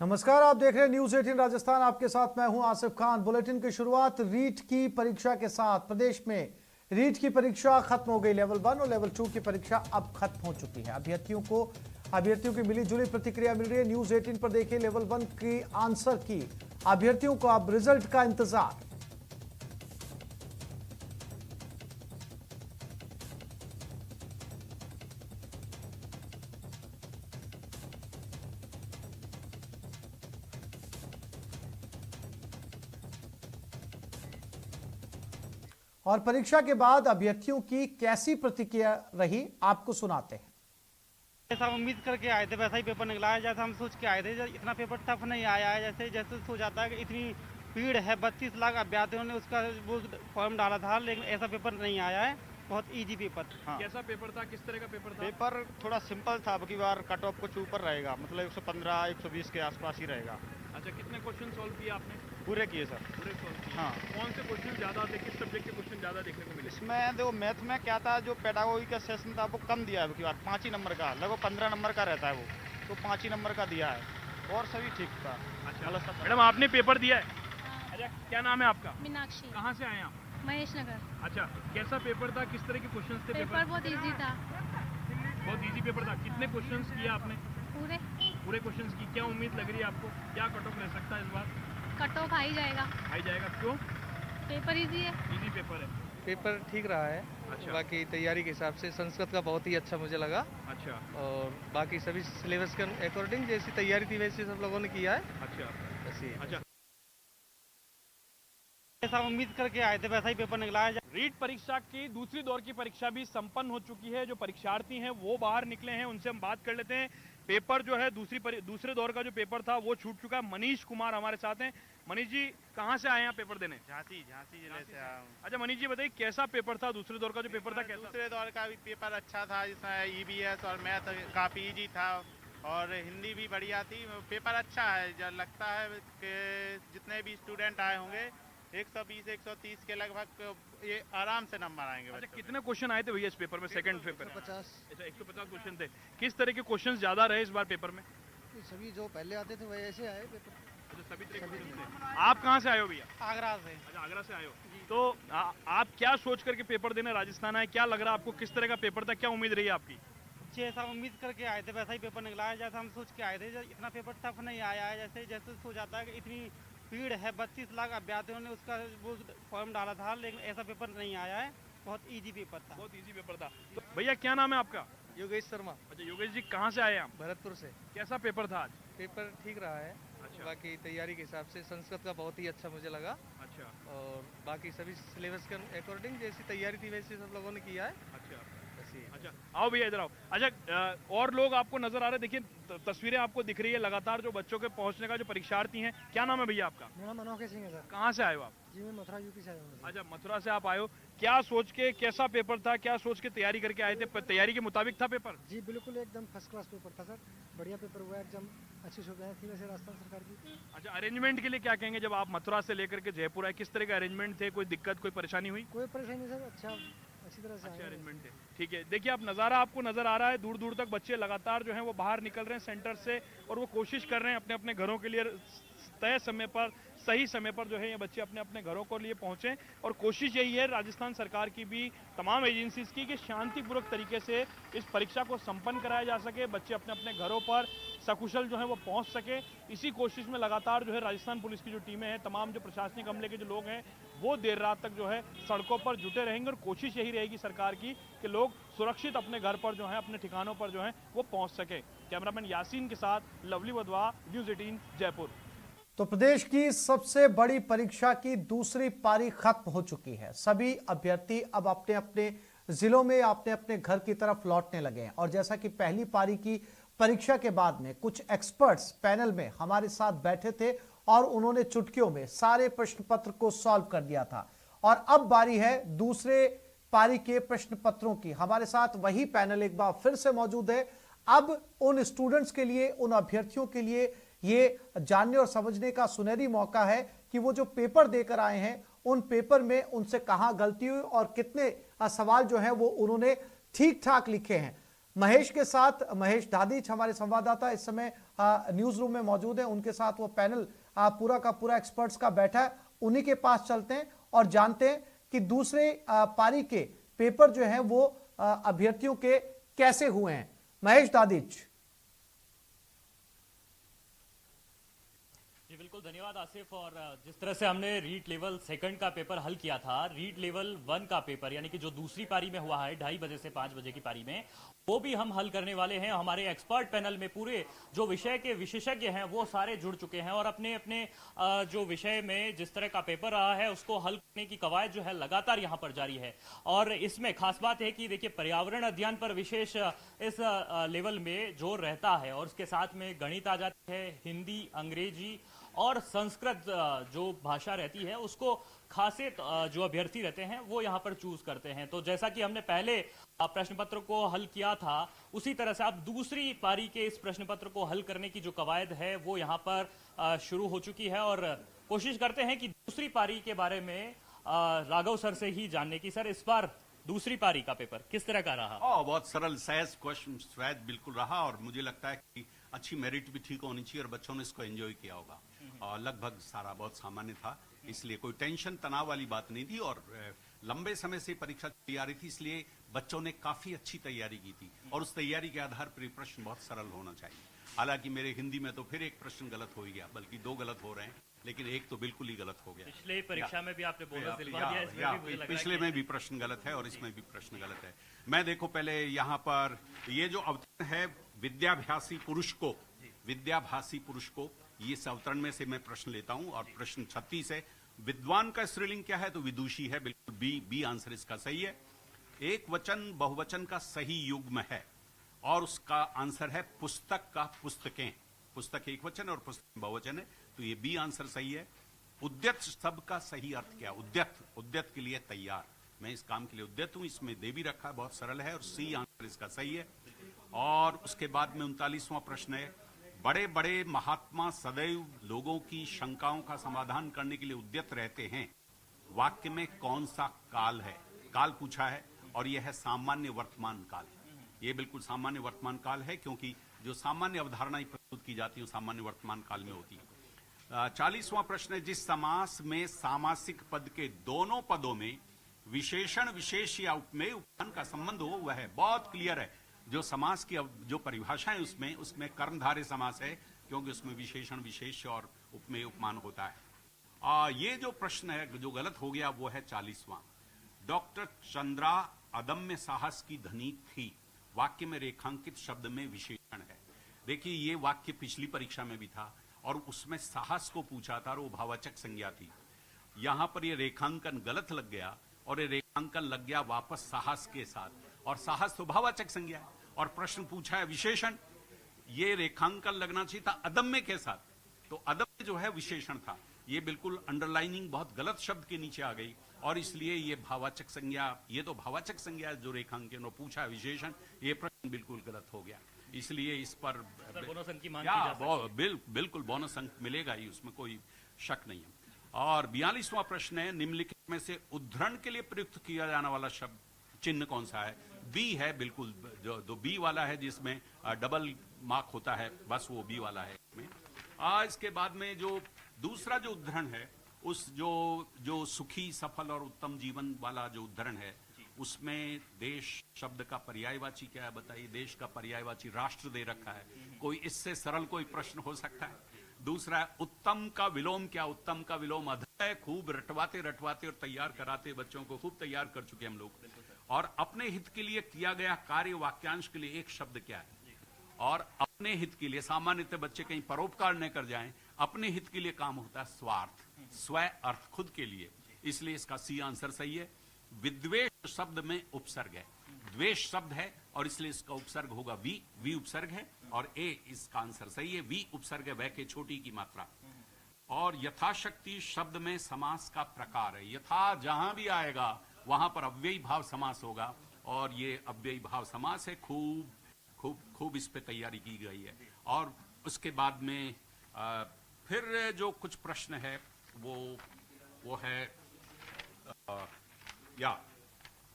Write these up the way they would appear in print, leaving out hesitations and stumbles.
नमस्कार, आप देख रहे हैं न्यूज 18 राजस्थान। आपके साथ मैं हूं आसिफ खान। बुलेटिन की शुरुआत रीट की परीक्षा के साथ। प्रदेश में रीट की परीक्षा खत्म हो गई। लेवल 1 और लेवल 2 की परीक्षा अब खत्म हो चुकी है। अभ्यर्थियों की मिली जुली प्रतिक्रिया मिल रही है। न्यूज 18 पर देखिए लेवल 1 की आंसर की। अभ्यर्थियों को अब रिजल्ट का इंतजार। और परीक्षा के बाद अभ्यर्थियों की कैसी प्रतिक्रिया रही, आपको सुनाते हैं। जैसा उम्मीद करके आए थे वैसा ही पेपर निकला है। जैसा हम सोच के आए थे, इतना पेपर टफ नहीं आया है। जैसे जैसे सोच आता है कि इतनी भीड़ है, 32 लाख अभ्यर्थियों ने उसका वो फॉर्म डाला था, लेकिन ऐसा पेपर नहीं आया है। बहुत इजी पेपर था। हाँ। कैसा पेपर था, किस तरह का पेपर था? पेपर थोड़ा सिंपल था। अब की बार कट ऑफ कुछ ऊपर रहेगा, मतलब 115 120 के आसपास ही रहेगा। अच्छा, कितने क्वेश्चन सॉल्व किए आपने? पूरे किए सर। पूरे सॉल्व किए। हाँ। कौन से क्वेश्चन ज़्यादा थे, किस सब्जेक्ट के क्वेश्चन ज़्यादा देखने को मिले? इसमें देखो मैथ में क्या था, जो पेडागोगी का सेशन था वो कम दिया है। अब की बार 5 ही नंबर का, लगभग 15 नंबर का रहता है वो, तो 5 ही नंबर का दिया है और सभी ठीक था। अच्छा मैडम, आपने पेपर दिया है? अच्छा, क्या नाम है आपका? मीनाक्षी। कहाँ से आए आप? महेश नगर। अच्छा, कैसा पेपर था, किस तरह के क्वेश्चन थे? पेपर बहुत इजी था। बहुत इजी पेपर था। कितने क्वेश्चन किए आपने? पूरे पूरे क्वेश्चन की। क्या उम्मीद लग रही है आपको, क्या कट ऑफ रह सकता है इस बार? कट ऑफ आ ही जाएगा। आई जाएगा? क्यों? पेपर इजी है। इजी पेपर है। पेपर ठीक रहा है। अच्छा। बाकी तैयारी के हिसाब से संस्कृत का बहुत ही अच्छा मुझे लगा। अच्छा। और बाकी सभी सिलेबस के अकॉर्डिंग जैसी तैयारी थी वैसी सब लोगों ने किया है। अच्छा। ऐसी है। अच्छा, जैसा उम्मीद करके आए थे वैसा ही पेपर निकला है। रीट परीक्षा की दूसरी दौर की परीक्षा भी संपन्न हो चुकी है। जो परीक्षार्थी हैं वो बाहर निकले हैं, उनसे हम बात कर लेते हैं। पेपर जो है दूसरे दौर का जो पेपर था वो छूट चुका है। मनीष कुमार हमारे साथ हैं। मनीष जी, कहाँ से आए हैं पेपर देने? झांसी जिले से आया हूँ। अच्छा मनीष जी, बताइए कैसा पेपर था, दूसरे दौर का जो पेपर था कैसा? दूसरे दौर का भी पेपर अच्छा था, जिसमें ईवीएस और मैथ काफी इजी था और हिंदी भी बढ़िया थी। पेपर अच्छा है। जो लगता है कि जितने भी स्टूडेंट आए होंगे 120 130 के लगभग ये आराम से नंबर आएंगे। अच्छा, कितने क्वेश्चन आए थे भैया इस पेपर में, सेकंड पेपर? 150। अच्छा, 150 क्वेश्चन थे। किस तरह के क्वेश्चन ज्यादा रहे इस बार पेपर में? सभी जो पहले आते थे वही ऐसे आए पेपर। अच्छा, सभी तरह के क्वेश्चन थे। आप कहाँ से आए हो भैया? आगरा से। अच्छा, आगरा से आए हो। तो आप क्या सोच करके पेपर देने राजस्थान आए? क्या लग रहा है आपको, किस तरह का पेपर था, क्या उम्मीद रही आपकी? जैसा उम्मीद करके आए थे वैसा ही पेपर निकला है। जैसा हम सोच के आए थे, इतना पेपर टफ नहीं आया है। जैसे जैसे सोच आता है कि इतनी भीड़ है, 32 लाख अभ्यर्थियों ने उसका वो फॉर्म डाला था, लेकिन ऐसा पेपर नहीं आया है। बहुत इजी पेपर था। बहुत इजी पेपर था। तो भैया क्या नाम है आपका? योगेश शर्मा। अच्छा योगेश जी, कहाँ से आए आप? भरतपुर से। कैसा पेपर था आज? पेपर ठीक रहा है। अच्छा। बाकी तैयारी के हिसाब से संस्कृत का बहुत ही अच्छा मुझे लगा। अच्छा। और बाकी सभी सिलेबस के अकॉर्डिंग जैसी तैयारी थी वैसी सब लोगों ने किया है। अच्छा। ऐसी है। अच्छा, आओ भैया इधर आओ। अच्छा, और लोग आपको नजर आ रहे हैं, देखिए तस्वीरें आपको दिख रही है लगातार, जो बच्चों के पहुंचने का जो परीक्षार्थी हैं। क्या नाम है भैया आपका? मेरा नाम अनोखे सिंह है सर। कहाँ से आए हो आप? जी मैं मथुरा यूपी से आया हूँ सर। अच्छा, मथुरा से आप आए हो। क्या सोच के, कैसा पेपर था, क्या सोच के तैयारी करके आए थे? तैयारी के मुताबिक था पेपर? जी बिल्कुल एकदम फर्स्ट क्लास पेपर था सर। बढ़िया पेपर हुआ, एग्जाम अच्छी सुविधाएं थी वैसे राजस्थान सरकार की। अच्छा, अरेंजमेंट के लिए क्या कहेंगे? जब आप मथुरा से लेकर के जयपुर आए, किस तरह के अरेंजमेंट थे? कोई दिक्कत, कोई परेशानी हुई? कोई परेशानी नहीं सर, अच्छा अच्छी तरह से अच्छे आए। अरेंजमेंट है। ठीक है, देखिए आप नज़ारा आपको नज़र आ रहा है, दूर दूर तक बच्चे लगातार जो हैं वो बाहर निकल रहे हैं सेंटर से, और वो कोशिश कर रहे हैं अपने अपने घरों के लिए तय समय पर, सही समय पर जो है ये बच्चे अपने अपने घरों को लिए पहुंचे। और कोशिश यही है राजस्थान सरकार की भी, तमाम एजेंसीज की, कि शांतिपूर्वक तरीके से इस परीक्षा को संपन्न कराया जा सके, बच्चे अपने अपने घरों पर सकुशल जो है वो पहुंच सके। इसी कोशिश में लगातार जो है राजस्थान पुलिस की जो टीमें हैं, तमाम जो प्रशासनिक अमले के जो लोग हैं, वो देर रात तक जो है सड़कों पर जुटे रहेंगे। और कोशिश यही रहेगी सरकार की कि लोग सुरक्षित अपने घर पर जो है, अपने ठिकानों पर जो है वो पहुंच सके। कैमरामैन यासीन के साथ लवली वधवा, न्यूज़ 18 जयपुर। तो प्रदेश की सबसे बड़ी परीक्षा की दूसरी पारी खत्म हो चुकी है। सभी अभ्यर्थी अब अपने अपने जिलों में, अपने अपने घर की तरफ लौटने लगे हैं। और जैसा कि पहली पारी की परीक्षा के बाद में कुछ एक्सपर्ट्स पैनल में हमारे साथ बैठे थे और उन्होंने चुटकियों में सारे प्रश्न पत्र को सॉल्व कर दिया था। और अब बारी है दूसरे पारी के प्रश्न पत्रों की। हमारे साथ वही पैनल एक बार फिर से मौजूद है। अब उन स्टूडेंट्स के लिए, उन अभ्यर्थियों के लिए ये जानने और समझने का सुनहरी मौका है कि वो जो पेपर देकर आए हैं, उन पेपर में उनसे कहां गलती हुई और कितने सवाल जो है वो उन्होंने ठीक ठाक लिखे हैं। महेश के साथ, महेश दादिच हमारे संवाददाता इस समय न्यूज रूम में मौजूद है। उनके साथ वो पैनल पूरा का पूरा एक्सपर्ट्स का बैठा है। उन्हीं के पास चलते हैं और जानते हैं कि दूसरे पारी के पेपर जो हैं वो अभ्यर्थियों के कैसे हुए हैं। महेश दादिच। जी बिल्कुल, धन्यवाद आसिफ। और जिस तरह से हमने रीट लेवल सेकंड का पेपर हल किया था, रीट लेवल 1 का पेपर यानी कि जो दूसरी पारी में हुआ है 2:30 बजे से 5 बजे की पारी में, वो भी हम हल करने वाले हैं। हमारे एक्सपर्ट पैनल में पूरे जो विषय के विशेषज्ञ हैं वो सारे जुड़ चुके हैं और अपने अपने जो विषय में जिस तरह का पेपर रहा है उसको हल करने की कवायद जो है लगातार यहाँ पर जारी है। और इसमें खास बात है कि देखिए, पर्यावरण अध्ययन पर विशेष इस लेवल में जोर रहता है और उसके साथ में गणित आ जाती है, हिंदी, अंग्रेजी और संस्कृत जो भाषा रहती है उसको खासे जो अभ्यर्थी रहते हैं वो यहाँ पर चूज करते हैं। तो जैसा कि हमने पहले प्रश्न पत्र को हल किया था, उसी तरह से अब दूसरी पारी के इस प्रश्न पत्र को हल करने की जो कवायद है वो यहाँ पर शुरू हो चुकी है। और कोशिश करते हैं कि दूसरी पारी के बारे में राघव सर से ही जानने की। सर, इस बार दूसरी पारी का पेपर किस तरह का रहा? बहुत सरल, सहज क्वेश्चन, शायद बिल्कुल रहा। और मुझे लगता है कि अच्छी मेरिट भी ठीक होनी चाहिए और बच्चों ने इसको एंजॉय किया होगा। और लगभग सारा बहुत सामान्य था, इसलिए कोई टेंशन तनाव वाली बात नहीं थी। और लंबे समय से परीक्षा चली आ रही थी, इसलिए बच्चों ने काफी अच्छी तैयारी की थी और उस तैयारी के आधार पर प्रश्न बहुत सरल होना चाहिए। हालांकि मेरे हिंदी में तो फिर एक प्रश्न गलत हो गया, बल्कि 2 गलत हो रहे हैं, लेकिन एक तो बिल्कुल ही गलत हो गया। पिछले परीक्षा में भी आपने बोनस दिलवा दिया, इसमें भी मुझे लग रहा है पिछले में भी प्रश्न गलत है और इसमें भी प्रश्न गलत है। मैं देखो, पहले यहाँ पर ये जो अवतरण है विद्याभासी पुरुष को, ये इस अवतरण में से मैं प्रश्न लेता हूं। और प्रश्न 36 है, विद्वान का स्त्रीलिंग क्या है? तो विदुषी है, बिल्कुल बी आंसर इसका सही है। एक वचन बहुवचन का सही युग्म है और उसका आंसर है पुस्तक का पुस्तकें। पुस्तक एक वचन और पुस्तक बहुवचन है, तो ये बी आंसर सही है। उद्यत शब्द का सही अर्थ क्या? उद्यत के लिए तैयार, मैं इस काम के लिए उद्यत हूं, इसमें दे भी रखा है, बहुत सरल है और सी आंसर इसका सही है। और उसके बाद में 39वां प्रश्न है, बड़े बड़े महात्मा सदैव लोगों की शंकाओं का समाधान करने के लिए उद्यत रहते हैं। वाक्य में कौन सा काल है? काल पूछा है और यह है सामान्य वर्तमान काल। यह बिल्कुल सामान्य वर्तमान काल है, क्योंकि जो सामान्य अवधारणाएं प्रस्तुत की जाती है सामान्य वर्तमान काल में होती है। 40वां प्रश्न है, जिस समास में सामासिक पद के दोनों पदों में विशेषण विशेष या उपमेय उपमान का संबंध हो, वह है। बहुत क्लियर है, जो समास की जो परिभाषा है उसमें कर्मधारय समास है, क्योंकि उसमें विशेषण विशेष और उपमेय उपमान होता है। ये जो प्रश्न है जो गलत हो गया वो है 40वां। डॉक्टर चंद्रा अदम्य साहस की धनी थी, वाक्य में रेखांकित शब्द में विशेषण है। देखिए, ये वाक्य पिछली परीक्षा में भी था और उसमें साहस को पूछा था और वो भाववाचक संज्ञा थी। यहां पर ये रेखांकन गलत लग गया और ये रेखांकन लग गया वापस साहस के साथ, और साहस तो भाववाचक संज्ञा है और प्रश्न पूछा है विशेषण। ये रेखांकन लगना चाहिए था अदम्य के साथ, तो अदम्य जो है विशेषण था। ये बिल्कुल अंडरलाइनिंग बहुत गलत शब्द के नीचे आ गई और इसलिए ये भाववाचक संज्ञा, ये तो भाववाचक संज्ञा जो रेखांकन और पूछा है विशेषण, ये प्रश्न बिल्कुल गलत हो गया। इसलिए इस पर बोनस अंक की मांग की जा सकती है। बिल्कुल बोनस अंक मिलेगा ही, उसमें कोई शक नहीं है। और 42वां प्रश्न है, निम्नलिखित में से उद्धरण के लिए प्रयुक्त किया जाने वाला शब्द चिन्ह कौन सा है? बी है, बिल्कुल जो बी वाला है जिसमें डबल मार्क होता है, बस वो बी वाला है इसमें। इसके बाद में जो दूसरा जो उद्धरण है, उस जो सुखी सफल और उत्तम जीवन वाला जो उद्धरण है, उसमें देश शब्द का पर्यायवाची क्या है बताइए? देश का पर्यायवाची राष्ट्र दे रखा है। कोई इससे सरल कोई प्रश्न हो सकता है? दूसरा है, उत्तम का विलोम क्या? उत्तम का विलोम अध है। खूब रटवाते और तैयार कराते, बच्चों को खूब तैयार कर चुके हम लोग। और अपने हित के लिए किया गया कार्य वाक्यांश के लिए एक शब्द क्या है? और अपने हित के लिए, सामान्यतः बच्चे कहीं परोपकार न कर जाएं, अपने हित के लिए काम होता है स्वार्थ, स्व अर्थ, खुद के लिए, इसलिए इसका सी आंसर सही है। विद्वेष शब्द में उपसर्ग है, द्वेष शब्द है और इसलिए इसका उपसर्ग होगा वी उपसर्ग है और ए इसका आंसर सही है। वी उपसर्ग है, वह के छोटी की मात्रा। और यथाशक्ति शब्द में समास का प्रकार है। यथा जहां भी आएगा वहां पर अव्ययी भाव समास होगा और ये अव्ययी भाव समास है। खूब इस पे तैयारी की गई है। और उसके बाद में फिर जो कुछ प्रश्न है वो है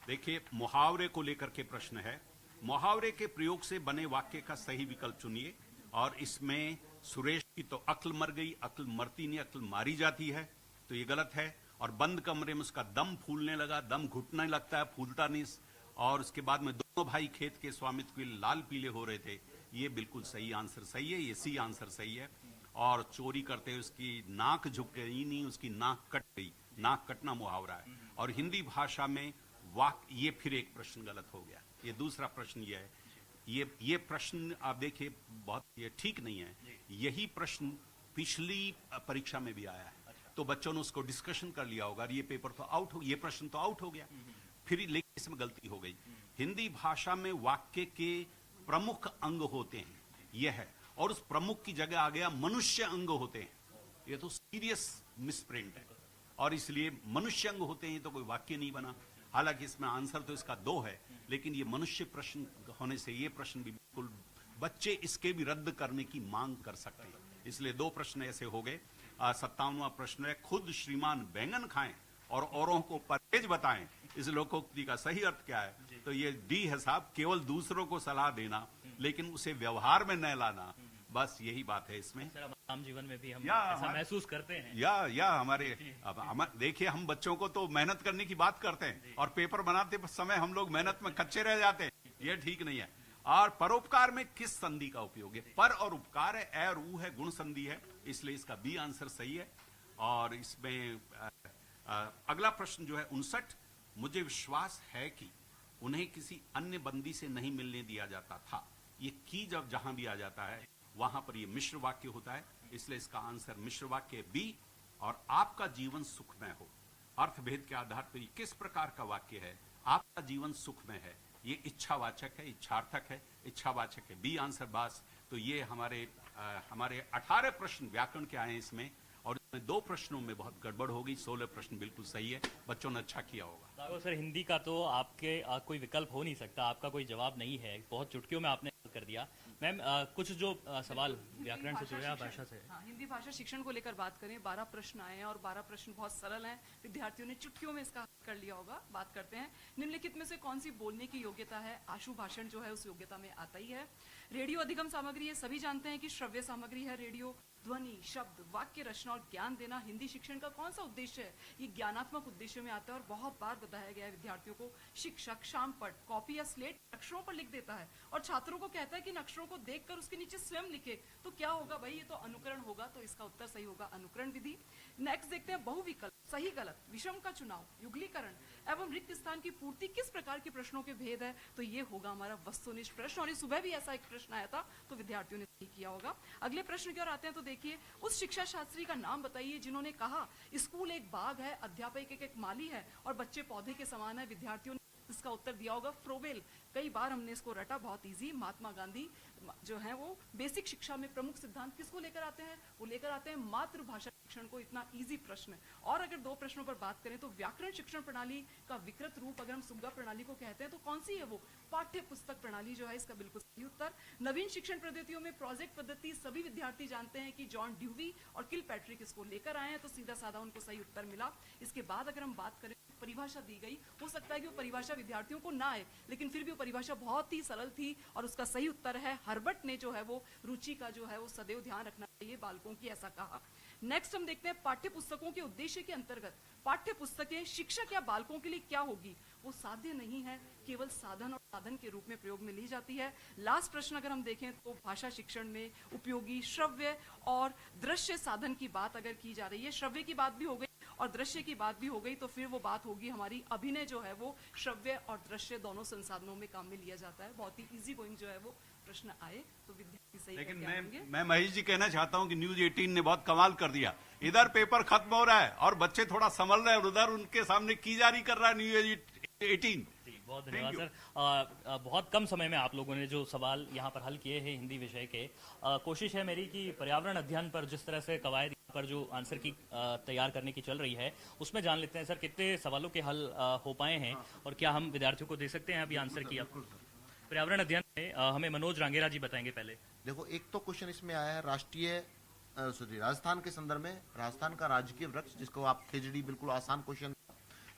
देखिए, मुहावरे को लेकर के प्रश्न है। मुहावरे के प्रयोग से बने वाक्य का सही विकल्प चुनिए। और इसमें सुरेश की तो अक्ल मर गई, अक्ल मरती नहीं, अक्ल मारी जाती है, तो ये गलत है। और बंद कमरे में उसका दम फूलने लगा, दम घुटने लगता है, फूलता नहीं। और उसके बाद में दोनों भाई खेत के स्वामित्व के लिए लाल पीले हो रहे थे, ये बिल्कुल सही आंसर सही है, ये सी आंसर सही है। और चोरी करते उसकी नाक झुक गई नहीं, उसकी नाक कट गई, नाक कटना मुहावरा है। और हिंदी भाषा में ये फिर एक प्रश्न गलत हो गया। ये दूसरा प्रश्न ये है, ये प्रश्न आप देखिए बहुत ये ठीक नहीं है। यही प्रश्न पिछली परीक्षा में भी आया है, तो बच्चों ने उसको डिस्कशन कर लिया होगा, ये पेपर तो आउट हो, ये प्रश्न तो आउट हो गया। फिर लेकिन इसमें गलती हो गई। हिंदी भाषा में वाक्य के प्रमुख अंग होते हैं, यह है, और उस प्रमुख की जगह आ गया मनुष्य अंग होते हैं। ये तो सीरियस मिसप्रिंट है, और इसलिए मनुष्य अंग होते हैं, तो कोई वाक्य नहीं बना। हालांकि इसमें आंसर तो इसका 2 है, लेकिन ये मनुष्य प्रश्न होने से ये प्रश्न भी बिल्कुल बच्चे इसके भी रद्द करने की मांग कर सकते हैं, इसलिए 2 प्रश्न ऐसे हो गए। 57वां प्रश्न है, खुद श्रीमान बैंगन खाएं और औरों को परहेज बताएं, इस लोकोक्ति का सही अर्थ क्या है? तो ये डी है साहब, केवल दूसरों को सलाह देना लेकिन उसे व्यवहार में न लाना, बस यही बात है इसमें। आम जीवन में भी हम ऐसा महसूस करते हैं। या हमारे देखिए, हम बच्चों को तो मेहनत करने की बात करते हैं, और पेपर बनाते समय हम लोग मेहनत में कच्चे रह जाते हैं, ये ठीक नहीं है। और परोपकार में किस संधि का उपयोग है? पर और उपकार है, ए और ऊ है, गुण संधि है, इसलिए इसका बी आंसर सही है। और इसमें अगला प्रश्न जो है 59, मुझे विश्वास है कि उन्हें किसी अन्य बंदी से नहीं मिलने दिया जाता था। ये की जब जहां भी आ जाता है वहां पर ये मिश्र वाक्य होता है, इसलिए इसका आंसर मिश्र वाक्य बी। और आपका जीवन सुखमय हो, अर्थभेद के आधार पर किस प्रकार का वाक्य है? आपका जीवन सुखमय है, ये इच्छावाचक है, इच्छार्थक है, इच्छावाचक है, बी आंसर बास। तो ये हमारे 18 प्रश्न व्याकरण के आए हैं इसमें, और इसमें 2 प्रश्नों में बहुत गड़बड़ हो गई, 16 प्रश्न बिल्कुल सही है, बच्चों ने अच्छा किया होगा। तो सर हिंदी का तो आपके कोई विकल्प हो नहीं सकता, आपका कोई जवाब नहीं है, बहुत चुटकियों में आपने कर दिया। मैम कुछ जो सवाल व्याकरण से जुड़े, भाषा से, हाँ, हिंदी भाषा शिक्षण को लेकर बात करें, 12 प्रश्न आए हैं और 12 प्रश्न बहुत सरल हैं, विद्यार्थियों ने चुटकियों में इसका हल कर लिया होगा। बात करते हैं, निम्नलिखित में से कौन सी बोलने की योग्यता है? आशु भाषण जो है उस योग्यता में आता ही है। रेडियो अधिगम सामग्री है, सभी जानते हैं कि श्रव्य सामग्री है रेडियो। ध्वनि, शब्द, वाक्य रचना और ज्ञान देना हिंदी शिक्षण का कौन सा उद्देश्य है? ये ज्ञानात्मक उद्देश्य में आता है, और बहुत बार बताया गया है विद्यार्थियों को। शिक्षक शाम पर कॉपी या स्लेट अक्षरों पर लिख देता है और छात्रों को कहता है कि इन अक्षरों को देखकर उसके नीचे स्वयं लिखे, तो क्या होगा भाई? ये तो अनुकरण होगा, तो इसका उत्तर सही होगा अनुकरण विधि। नेक्स्ट देखते हैं, बहुविकल्प, सही गलत, विषम का चुनाव, युगलीकरण एवं रिक्त स्थान की पूर्ति किस प्रकार के प्रश्नों के भेद है? तो ये होगा हमारा वस्तुनिष्ठ प्रश्न, और ये सुबह भी ऐसा एक प्रश्न आया था, तो विद्यार्थियों ने सही किया होगा। अगले प्रश्न की ओर आते हैं, तो देखिए, उस शिक्षा शास्त्री का नाम बताइए जिन्होंने कहा स्कूल एक बाग है, अध्यापक एक माली है और बच्चे पौधे के समान है। विद्यार्थियों ने इसका उत्तर दिया होगा फ्रोबेल। कई बार हमने इसको रटा, बहुत इजी। महात्मा गांधी जो है वो बेसिक शिक्षा में प्रमुख सिद्धांत किसको लेकर आते हैं? वो लेकर आते हैं मातृभाषा शिक्षण को। इतना इजी प्रश्न है। और अगर 2 प्रश्नों पर बात करें तो व्याकरण शिक्षण प्रणाली का विकृत रूप अगर हम सुग्गा प्रणाली को कहते हैं तो कौन सी है वो? पाठ्य पुस्तक प्रणाली जो है इसका बिल्कुल सही उत्तर। नवीन शिक्षण पद्धतियों में प्रोजेक्ट पद्धति सभी विद्यार्थी जानते हैं कि जॉन ड्यूवी और किल पैट्रिक इसको लेकर आए हैं, तो सीधा साधा उनको सही उत्तर मिला। इसके बाद अगर हम बात करें, परिभाषा दी गई, हो सकता है कि वो परिभाषा विद्यार्थियों को ना आए, लेकिन फिर भी वो परिभाषा बहुत ही सरल थी और उसका सही उत्तर है हर्बर्ट ने जो है वो रुचि का जो है वो सदैव ध्यान रखना चाहिए बालकों की, ऐसा कहा। नेक्स्ट हम देखते हैं पाठ्य पुस्तकों के उद्देश्य के अंतर्गत पाठ्य पुस्तकें शिक्षक या बालकों के लिए क्या होगी? वो साध्य नहीं है, केवल साधन और साधन के रूप में प्रयोग में ली जाती है। लास्ट प्रश्न अगर हम देखें तो भाषा शिक्षण में उपयोगी श्रव्य और दृश्य साधन की बात अगर की जा रही है, श्रव्य की बात भी हो गई और दृश्य की बात भी हो गई, तो फिर वो बात होगी हमारी अभिनय जो है वो श्रव्य और दृश्य दोनों संसाधनों में काम में लिया जाता है। बहुत ही इजी गोइंग जो है वो प्रश्न आए तो विद्यार्थी सही लेकिन करके आएंगे। मैं महेश जी कहना चाहता हूं कि न्यूज 18 ने बहुत कमाल कर दिया। इधर पेपर खत्म हो रहा है और बच्चे थोड़ा संभल रहे हैं, और उधर उनके सामने की जारी कर रहा है न्यूज 18। बहुत धन्यवाद सर। बहुत कम समय में आप लोगों ने जो सवाल यहाँ पर हल किए हैं हिंदी विषय के, कोशिश है मेरी कि पर्यावरण अध्ययन पर जिस तरह से कवायद पर जो आंसर की तैयार करने की चल रही है उसमें जान लेते हैं सर कितने सवालों के हल हो पाए हैं और क्या हम विद्यार्थियों को दे सकते हैं अभी आंसर की? पर्यावरण अध्ययन में हमें मनोज रांगेरा जी बताएंगे। पहले देखो, एक तो क्वेश्चन इसमें आया है राजस्थान के संदर्भ में, राजस्थान का राजकीय वृक्ष जिसको आप खेजड़ी, बिल्कुल आसान क्वेश्चन।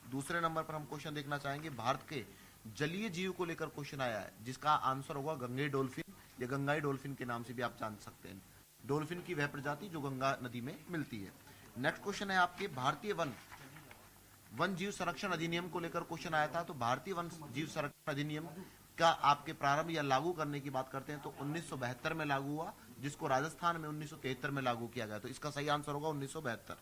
दूसरे नंबर पर हम क्वेश्चन देखना चाहेंगे भारत के जलीय जीव को लेकर क्वेश्चन आया है, जिसका आंसर होगा गंगे डॉल्फिन या गंगाई डॉल्फिन के नाम से भी आप जान सकते हैं। डॉल्फिन की वह प्रजाति जो गंगा नदी में मिलती है। नेक्स्ट क्वेश्चन है आपके भारतीय वन जीव संरक्षण अधिनियम को लेकर क्वेश्चन आया था। तो भारतीय वन जीव संरक्षण अधिनियम का आपके प्रारंभ या लागू करने की बात करते हैं तो 1972 में लागू हुआ, जिसको राजस्थान में 1973 में लागू किया गया। तो इसका सही आंसर होगा 1972।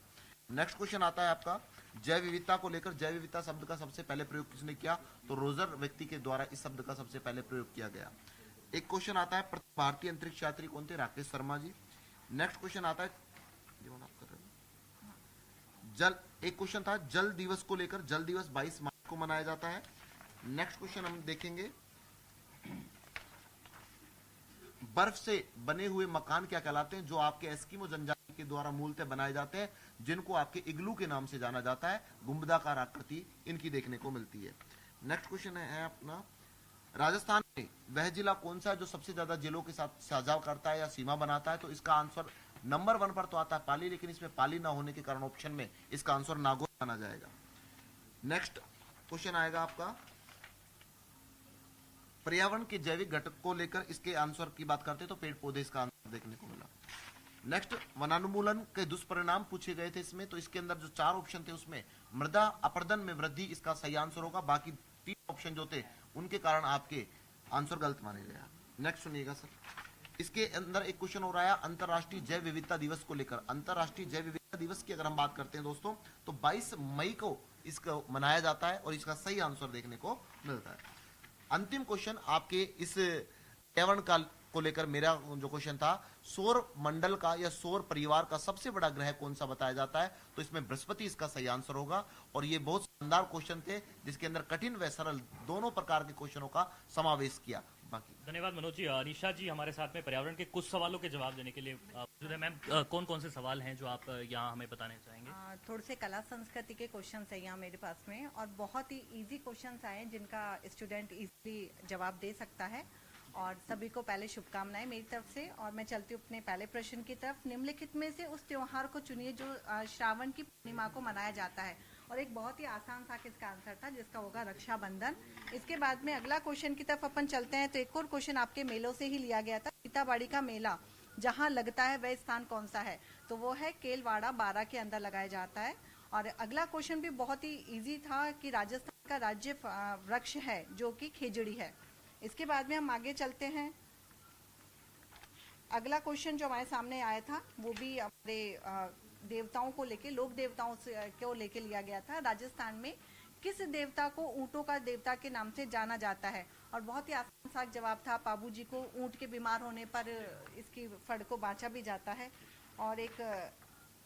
नेक्स्ट क्वेश्चन आता है आपका जैव विविधता को लेकर। जैव विविधता शब्द का सबसे पहले प्रयोग किसने किया? तो रोजर व्यक्ति के द्वारा इस शब्द का सबसे पहले प्रयोग किया गया। एक क्वेश्चन आता है प्रथम भारतीय अंतरिक्ष यात्री कौन थे? राकेश शर्मा जी। नेक्स्ट क्वेश्चन आता है एक क्वेश्चन था जल दिवस को लेकर। जल दिवस 22 मार्च को मनाया जाता है। नेक्स्ट क्वेश्चन हम देखेंगे बर्फ से बने हुए मकान क्या कहलाते हैं जो आपके एस्किमो जनजाति के द्वारा मूलतः बनाए जाते हैं, जिनको आपके इग्लू के नाम से जाना जाता है। गुंबदाकार आकृति इनकी देखने को मिलती है। नेक्स्ट क्वेश्चन है अपना राजस्थान में वह जिला कौन सा है जो सबसे ज्यादा जिलों के साथ साझा करता है या सीमा बनाता है? तो इसका आंसर नंबर 1 पर तो आता है पाली, लेकिन इसमें पाली ना होने के कारण ऑप्शन में इसका आंसर नागौर माना जाएगा। नेक्स्ट क्वेश्चन आएगा आपका पर्यावरण के जैविक घटक को लेकर। इसके आंसर की बात करते हैं तो पेड़ पौधे इसका आंसर देखने को मिला। नेक्स्ट वनानुमूलन के दुष्परिणाम पूछे गए थे इसमें। तो इसके अंदर जो 4 ऑप्शन थे उसमें मृदा अपरदन में वृद्धि इसका सही आंसर होगा। बाकी 3 ऑप्शन जो थे उनके कारण आपके आंसर गलत माने गया। नेक्स्ट सुनिएगा सर, इसके अंदर एक क्वेश्चन हो रहा है अंतरराष्ट्रीय जैव विविधता दिवस को लेकर। अंतरराष्ट्रीय जैव विविधता दिवस की अगर हम बात करते हैं दोस्तों तो 22 मई को इसको मनाया जाता है और इसका सही आंसर देखने को मिलता है। अंतिम क्वेश्चन आपके इस पर्यावरण काल को लेकर मेरा जो क्वेश्चन था, सौर मंडल का या सौर परिवार का सबसे बड़ा ग्रह कौन सा बताया जाता है? तो इसमें बृहस्पति इसका सही आंसर होगा। और ये बहुत शानदार क्वेश्चन थे जिसके अंदर कठिन व सरल दोनों प्रकार के क्वेश्चनों का समावेश किया। बाकी धन्यवाद मनोज जी। अनिशा जी हमारे साथ में पर्यावरण के कुछ सवालों के जवाब देने के लिए मौजूद है। मैम कौन कौन से सवाल हैं जो आप यहाँ हमें बताने चाहेंगे? थोड़े से कला संस्कृति के क्वेश्चन है यहाँ मेरे पास में, और बहुत ही इजी क्वेश्चन आए जिनका स्टूडेंट इजीली जवाब दे सकता है। और सभी को पहले शुभकामनाएं मेरी तरफ से। और मैं चलती हूँ अपने पहले प्रश्न की तरफ। निम्नलिखित में से उस त्योहार को चुनिए जो श्रावण की पूर्णिमा को मनाया जाता है। और एक बहुत ही आसान सा इसका आंसर था जिसका होगा रक्षाबंधन। इसके बाद में अगला क्वेश्चन की तरफ अपन चलते हैं। तो एक और क्वेश्चन आपके मेलों से ही लिया गया था। सीताबाड़ी का मेला जहाँ लगता है वह स्थान कौन सा है? तो वो है केलवाड़ा 12 के अंदर लगाया जाता है। और अगला क्वेश्चन भी बहुत ही इजी था कि राजस्थान का राज्य वृक्ष है जो कि खेजड़ी है। इसके बाद में हम आगे चलते हैं। अगला क्वेश्चन जो हमारे सामने आया था वो भी हमारे देवताओं को लेके, लोक देवताओं को लेके लिया गया था। राजस्थान में किस देवता को ऊंटों का देवता के नाम से जाना जाता है? और बहुत ही आसान सा जवाब था, पाबू जी को ऊंट के बीमार होने पर इसकी फड़ को बांचा भी जाता है। और एक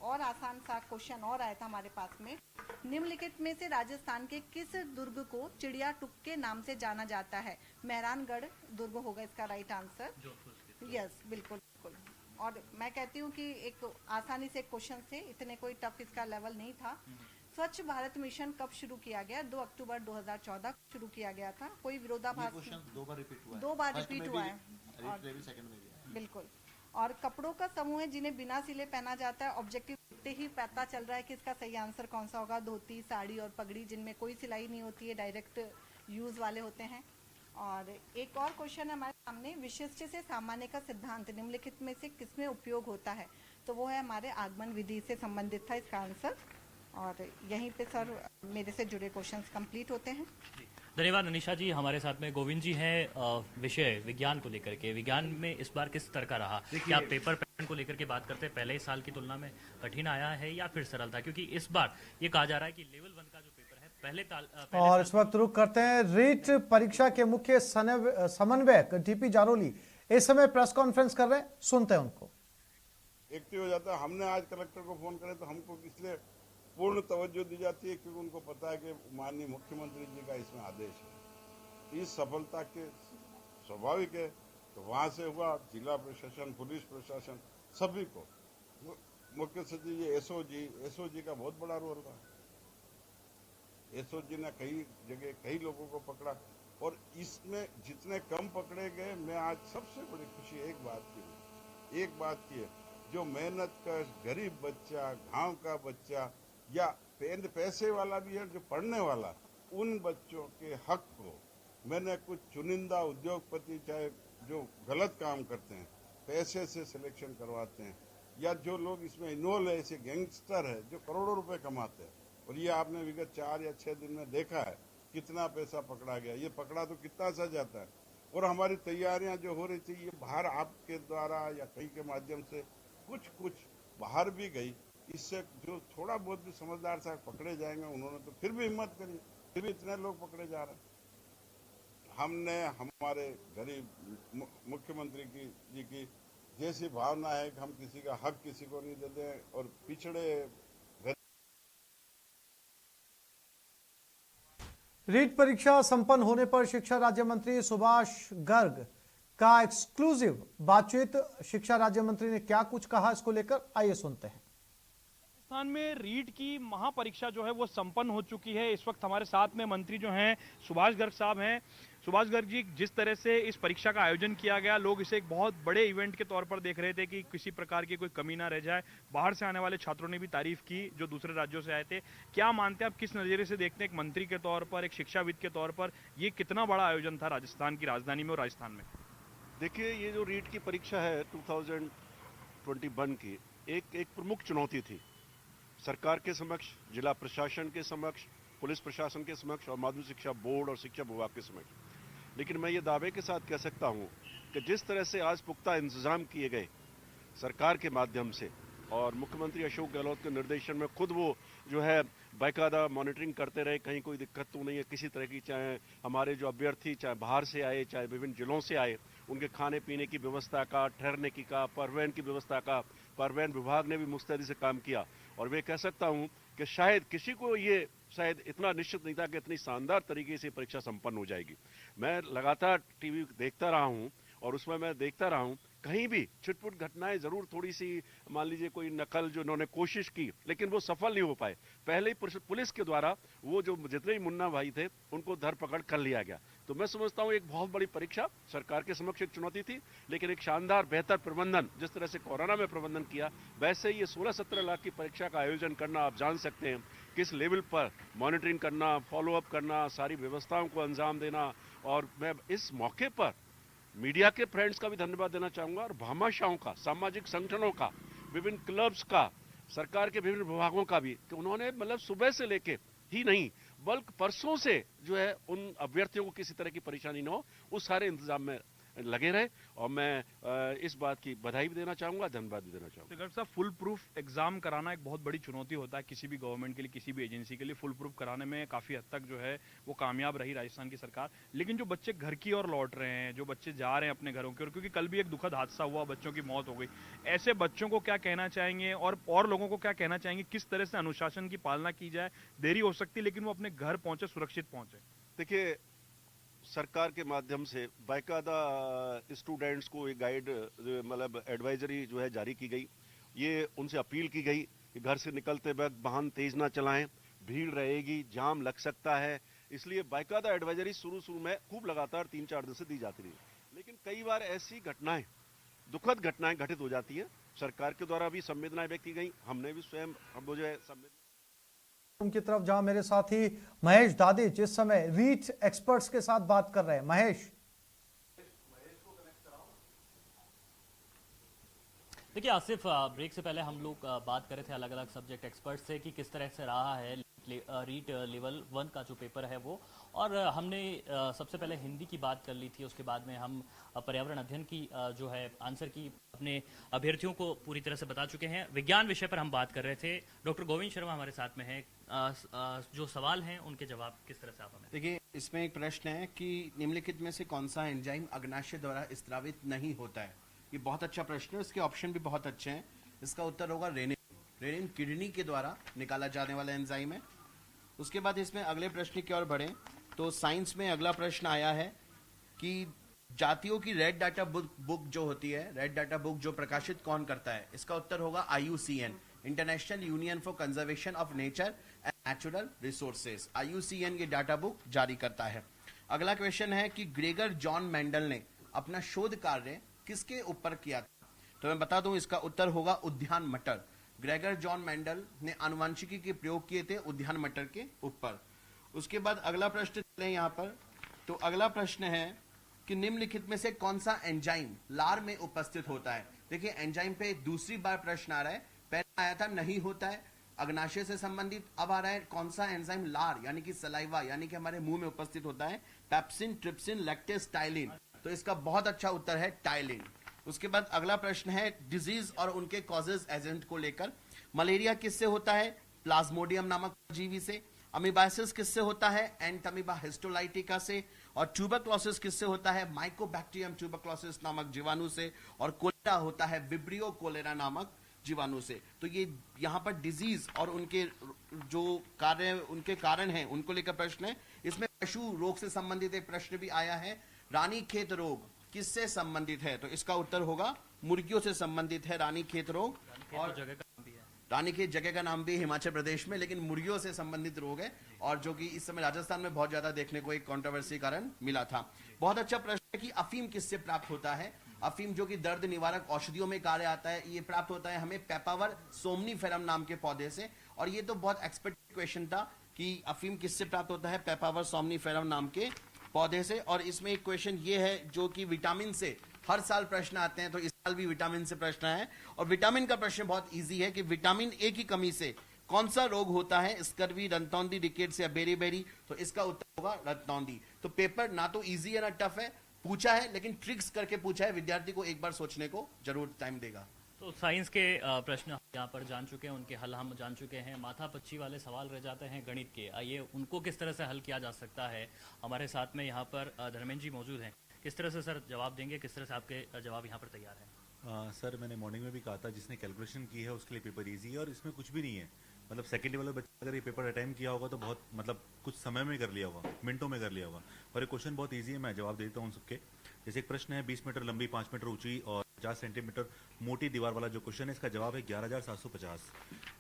और आसान सा क्वेश्चन और आया था हमारे पास में। निम्नलिखित में से राजस्थान के किस दुर्ग को चिड़िया टुक के नाम से जाना जाता है? मेहरानगढ़ दुर्ग होगा इसका राइट आंसर। यस, बिल्कुल बिल्कुल। और मैं कहती हूँ कि एक आसानी से क्वेश्चन थे, इतने कोई टफ इसका लेवल नहीं था। स्वच्छ भारत मिशन कब शुरू किया गया? 2 अक्टूबर 2014 शुरू किया गया था। कोई विरोधाभास? दो बार रिपीट हुआ है। 2 बार रिपीट हुआ है। बिल्कुल। और कपड़ों का समूह है जिन्हें बिना सिले पहना जाता है। ऑब्जेक्टिव देखते ही पता चल रहा है कि इसका सही आंसर कौन सा होगा। धोती, साड़ी और पगड़ी, जिनमें कोई सिलाई नहीं होती है, डायरेक्ट यूज वाले होते हैं। और एक और क्वेश्चन है हमारे सामने, विशिष्ट से सामान्य का सिद्धांत निम्नलिखित में से किसमें उपयोग होता है? तो वो है हमारे आगमन विधि से संबंधित था इसका आंसर। और यहीं पे सर मेरे से जुड़े क्वेश्चंस कंप्लीट होते हैं। धन्यवाद अनिशा जी। हमारे साथ में गोविंद जी हैं विषय विज्ञान को लेकर के। विज्ञान में इस बार किस तरह का रहा? क्या पेपर पैटर्न को लेकर के बात करते हैं पहले साल की तुलना में कठिन आया है या फिर सरल था? क्योंकि इस बार ये कहा जा रहा है कि लेवल 1 का जो पेपर है पहले और इस वक्त रुक करते हैं रीट परीक्षा के मुख्य समन्वयक डीपी जारोली इस समय प्रेस कॉन्फ्रेंस कर रहे हैं, सुनते हैं उनको। एक्टिव हो जाता है। हमने आज कलेक्टर को फोन करे तो हमको इसलिए पूर्ण तवज्जो दी जाती है क्योंकि उनको पता है कि माननीय मुख्यमंत्री जी का इसमें आदेश है। इस सफलता के स्वाभाविक है तो वहां से हुआ जिला प्रशासन, पुलिस प्रशासन, सभी को, मुख्य सचिव जी, एसओजी का बहुत बड़ा रोल रहा। एसओजी ने कई जगह कई लोगों को पकड़ा और इसमें जितने कम पकड़े गए, मैं आज सबसे बड़ी खुशी एक बात की है, जो मेहनत कर गरीब बच्चा, गांव का बच्चा या पैसे वाला भी है जो पढ़ने वाला, उन बच्चों के हक को मैंने कुछ चुनिंदा उद्योगपति चाहे जो गलत काम करते हैं, पैसे से सिलेक्शन करवाते हैं, या जो लोग इसमें इन्वॉल्व है, ऐसे गैंगस्टर है जो करोड़ों रुपए कमाते हैं, और ये आपने विगत 4 या 6 दिन में देखा है कितना पैसा पकड़ा गया। ये पकड़ा तो कितना सा जाता है। और हमारी तैयारियां जो हो रही थी ये बाहर आपके द्वारा या कहीं के माध्यम से कुछ बाहर भी गई। इससे जो थोड़ा बहुत भी समझदार साहब पकड़े जाएंगे, उन्होंने तो फिर भी हिम्मत करी, फिर भी इतने लोग पकड़े जा रहे हैं। हमने हमारे गरीब मुख्यमंत्री जी की जैसी भावना है कि हम किसी का हक किसी को नहीं देते और पिछड़े। रीट परीक्षा संपन्न होने पर शिक्षा राज्य मंत्री सुभाष गर्ग का एक्सक्लूसिव बातचीत। शिक्षा राज्य मंत्री ने क्या कुछ कहा, इसको लेकर आइए सुनते हैं। राजस्थान में रीट की महापरीक्षा जो है वो संपन्न हो चुकी है। इस वक्त हमारे साथ में मंत्री जो हैं सुभाष गर्ग साहब हैं। सुभाष गर्ग जी, जिस तरह से इस परीक्षा का आयोजन किया गया, लोग इसे एक बहुत बड़े इवेंट के तौर पर देख रहे थे कि किसी प्रकार की कोई कमी ना रह जाए। बाहर से आने वाले छात्रों ने भी तारीफ की जो दूसरे राज्यों से आए थे। क्या मानते हैं आप, किस नजरिए से देखते हैं एक मंत्री के तौर पर, एक शिक्षाविद के तौर पर, ये कितना बड़ा आयोजन था राजस्थान की राजधानी में और राजस्थान में? देखिए, ये जो रीट की परीक्षा है 2021 की एक प्रमुख चुनौती थी सरकार के समक्ष, जिला प्रशासन के समक्ष, पुलिस प्रशासन के समक्ष और माध्यमिक शिक्षा बोर्ड और शिक्षा विभाग के समक्ष। लेकिन मैं ये दावे के साथ कह सकता हूं कि जिस तरह से आज पुख्ता इंतजाम किए गए सरकार के माध्यम से और मुख्यमंत्री अशोक गहलोत के निर्देशन में खुद वो जो है बाकायदा मॉनिटरिंग करते रहे, कहीं कोई दिक्कत तो नहीं है किसी तरह की, चाहे हमारे जो अभ्यर्थी चाहे बाहर से आए चाहे विभिन्न जिलों से आए, उनके खाने पीने की व्यवस्था का, ठहरने की का, परिवहन की व्यवस्था का, परिवहन विभाग ने भी मुस्तैदी से काम किया। और मैं कह सकता हूं कि शायद किसी को ये शायद इतना निश्चित नहीं था कि इतनी शानदार तरीके से परीक्षा संपन्न हो जाएगी। मैं लगातार टीवी देखता रहा हूं और उसमें मैं देखता रहा हूं कहीं भी छिटपुट घटनाएं जरूर थोड़ी सी, मान लीजिए कोई नकल जो उन्होंने कोशिश की लेकिन वो सफल नहीं हो पाए। पहले ही पुलिस के द्वारा वो जो जितने भी मुन्ना भाई थे उनको धरपकड़ कर लिया गया। तो मैं समझता हूं एक बहुत बड़ी परीक्षा सरकार के समक्ष एक चुनौती थी, लेकिन एक शानदार बेहतर प्रबंधन, जिस तरह से कोरोना में प्रबंधन किया वैसे ही ये 16-17 लाख की परीक्षा का आयोजन करना, आप जान सकते हैं किस लेवल पर मॉनिटरिंग करना, फॉलोअप करना, सारी व्यवस्थाओं को अंजाम देना। और मैं इस मौके पर मीडिया के फ्रेंड्स का भी धन्यवाद देना चाहूंगा और भामाशाहों का, सामाजिक संगठनों का, विभिन्न क्लब्स का, सरकार के विभिन्न विभागों का भी, कि उन्होंने मतलब सुबह से लेके ही नहीं बल्कि परसों से जो है उन अभ्यर्थियों को किसी तरह की परेशानी न हो उस सारे इंतजाम में लगे रहे। और मैं इस बात की बधाई भी देना चाहूंगा, धन्यवाद भी देना चाहूंगा। गर्ग साहब, फुल प्रूफ एग्जाम कराना एक बहुत बड़ी चुनौती होता है किसी भी गवर्नमेंट के लिए, किसी भी एजेंसी के लिए। फुल प्रूफ कराने में काफी हद तक जो है वो कामयाब रही राजस्थान की सरकार। लेकिन जो बच्चे घर की ओर लौट रहे हैं, जो बच्चे जा रहे हैं अपने घरों की ओर, क्योंकि कल भी एक दुखद हादसा हुआ, बच्चों की मौत हो गई, ऐसे बच्चों को क्या कहना चाहेंगे और लोगों को क्या कहना चाहेंगे, किस तरह से अनुशासन की पालना की जाए? देरी हो सकती है लेकिन वो अपने घर पहुंचे, सुरक्षित पहुंचे। देखिए, सरकार के माध्यम से बाकायदा स्टूडेंट्स को एक गाइड मतलब एडवाइजरी जो है जारी की गई। ये उनसे अपील की गई कि घर से निकलते वक्त वाहन तेज ना चलाएं, भीड़ रहेगी, जाम लग सकता है, इसलिए बाकायदा एडवाइजरी शुरू में खूब लगातार 3-4 दिन से दी जाती रही। लेकिन कई बार ऐसी घटनाएं, दुखद घटनाएं घटित हो जाती है। सरकार के द्वारा भी संवेदनाएं व्यक्त की गई, हमने भी स्वयं जो है उनकी तरफ जहां मेरे साथी महेश दादी जिस समय रीट एक्सपर्ट्स के साथ बात कर रहे हैं। महेश, देखिए आसिफ, ब्रेक से पहले हम लोग बात कर रहे थे अलग अलग सब्जेक्ट एक्सपर्ट से कि किस तरह से रहा है रीट लेवल 1 का जो पेपर है वो। और हमने सबसे पहले हिंदी की बात कर ली थी, उसके बाद में हम पर्यावरण अध्ययन की जो है आंसर की अपने अभ्यर्थियों को पूरी तरह से बता चुके हैं। विज्ञान विषय पर हम बात कर रहे थे। डॉक्टर गोविंद शर्मा हमारे साथ में है। जो सवाल हैं उनके जवाब किस तरह से आप हमें? देखिए, इसमें एक प्रश्न है कि निम्नलिखित में से कौन सा एंजाइम अग्नाशय द्वारा स्त्रावित नहीं होता है? ये बहुत अच्छा प्रश्न है, इसके ऑप्शन भी बहुत अच्छे हैं। इसका उत्तर होगा रेनिन। रेनिन किडनी के द्वारा निकाला जाने वाला एंजाइम है। उसके बाद इसमें अगले प्रश्न की ओर बढ़े तो साइंस में अगला प्रश्न आया है कि जातियों की रेड डाटा बुक जो होती है, रेड डाटा बुक जो प्रकाशित कौन करता है? इसका उत्तर होगा IUCN, international union for conservation of nature and natural resources. IUCN ये डाटा बुक जारी करता है। अगला क्वेश्चन है कि ग्रेगर जॉन मेंडल ने अपना शोध कार्य किसके ऊपर किया था? तो मैं बता दूं, इसका उत्तर होगा उद्यान मटर। ग्रेगर जॉन मेंडल ने आनुवंशिकी के प्रयोग किए थे उद्यान मटर के ऊपर। उसके बाद अगला प्रश्न चले यहाँ पर तो अगला प्रश्न है कि निम्नलिखित में से कौन सा एंजाइम लार में उपस्थित होता है। देखिए एंजाइम पे दूसरी बार प्रश्न आ रहा है, पहला आया था नहीं होता है अग्नाशय से संबंधित, अब आ रहा है कौन सा एंजाइम लार यानी कि सलाइवा यानी कि हमारे मुंह में उपस्थित होता है, पेप्सिन, ट्रिप्सिन, लैक्टेस, टाइलिन। तो इसका बहुत अच्छा उत्तर है टाइलिन। उसके बाद अगला प्रश्न है डिजीज और उनके कॉजेज एजेंट को लेकर। मलेरिया किससे होता है? प्लाज्मोडियम नामक जीवी से। अमीबाइसिस किससे होता है? एंटमीबा हिस्टोलाइटिका से। और ट्यूबरक्लोसिस किससे होता है? माइकोबैक्टीरियम ट्यूबरक्लोसिस नामक जीवाणु से। और कोलेरा होता है विब्रियो कोलेरा नामक जीवाणु से। तो ये यहाँ पर डिजीज और उनके जो कार्य उनके कारण हैं उनको लेकर प्रश्न है। इसमें पशु रोग से संबंधित एक प्रश्न भी आया है, रानीखेत रोग किससे संबंधित है? तो इसका उत्तर होगा मुर्गियों से संबंधित है रानीखेत रोग। और रानीखेत जगह का नाम भी हिमाचल प्रदेश में, लेकिन मुर्गियों से संबंधित रोग है और जो कि इस समय राजस्थान में बहुत ज्यादा देखने को एक कंट्रोवर्सी कारण मिला था। बहुत अच्छा प्रश्न है कि अफीम किससे प्राप्त होता है? अफीम जो कि दर्द निवारक औषधियों में कार्य आता है, ये प्राप्त होता है हमें पेपावर सोमनीफेरम नाम के पौधे से। और ये तो बहुत एक्सपेक्टेड क्वेश्चन था कि अफीम किससे प्राप्त होता है? पेपावर सोमनीफेरम नाम के पौधे से। और इसमें एक क्वेश्चन ये है जो कि विटामिन से हर साल प्रश्न आते हैं, तो इस साल भी विटामिन से प्रश्न है। और विटामिन का प्रश्न बहुत इजी है कि विटामिन ए की कमी से कौन सा रोग होता है? स्कर्वी, रंतौंदी, रिकेट्स या बेरी। तो इसका उत्तर होगा रंतौंदी। तो पेपर ना तो इजी है ना टफ है, पूछा है लेकिन ट्रिक्स करके पूछा है, विद्यार्थी को एक बार सोचने को जरूर टाइम देगा। तो साइंस के प्रश्न हम यहाँ पर जान चुके हैं, उनके हल हम जान चुके हैं। माथा पच्ची वाले सवाल रह जाते हैं गणित के, आइए उनको किस तरह से हल किया जा सकता है। हमारे साथ में यहाँ पर धर्मेंद्र जी मौजूद हैं, किस तरह से सर जवाब देंगे, किस तरह से आपके जवाब यहाँ पर तैयार हैं? सर मैंने मॉर्निंग में भी कहा था जिसने कैलकुलेशन की है उसके लिए पेपर इजी है और इसमें कुछ भी नहीं है। मतलब सेकंड लेवल में बच्चा अगर ये पेपर अटेम्प्ट किया होगा तो बहुत मतलब कुछ समय में कर लिया होगा, मिनटों में कर लिया होगा। और ये क्वेश्चन बहुत इजी है, मैं जवाब देता हूँ सबके। जैसे एक प्रश्न है 20 मीटर लंबी, 5 मीटर ऊंची और 50 सेंटीमीटर मोटी दीवार वाला जो क्वेश्चन है, इसका जवाब है 11,750।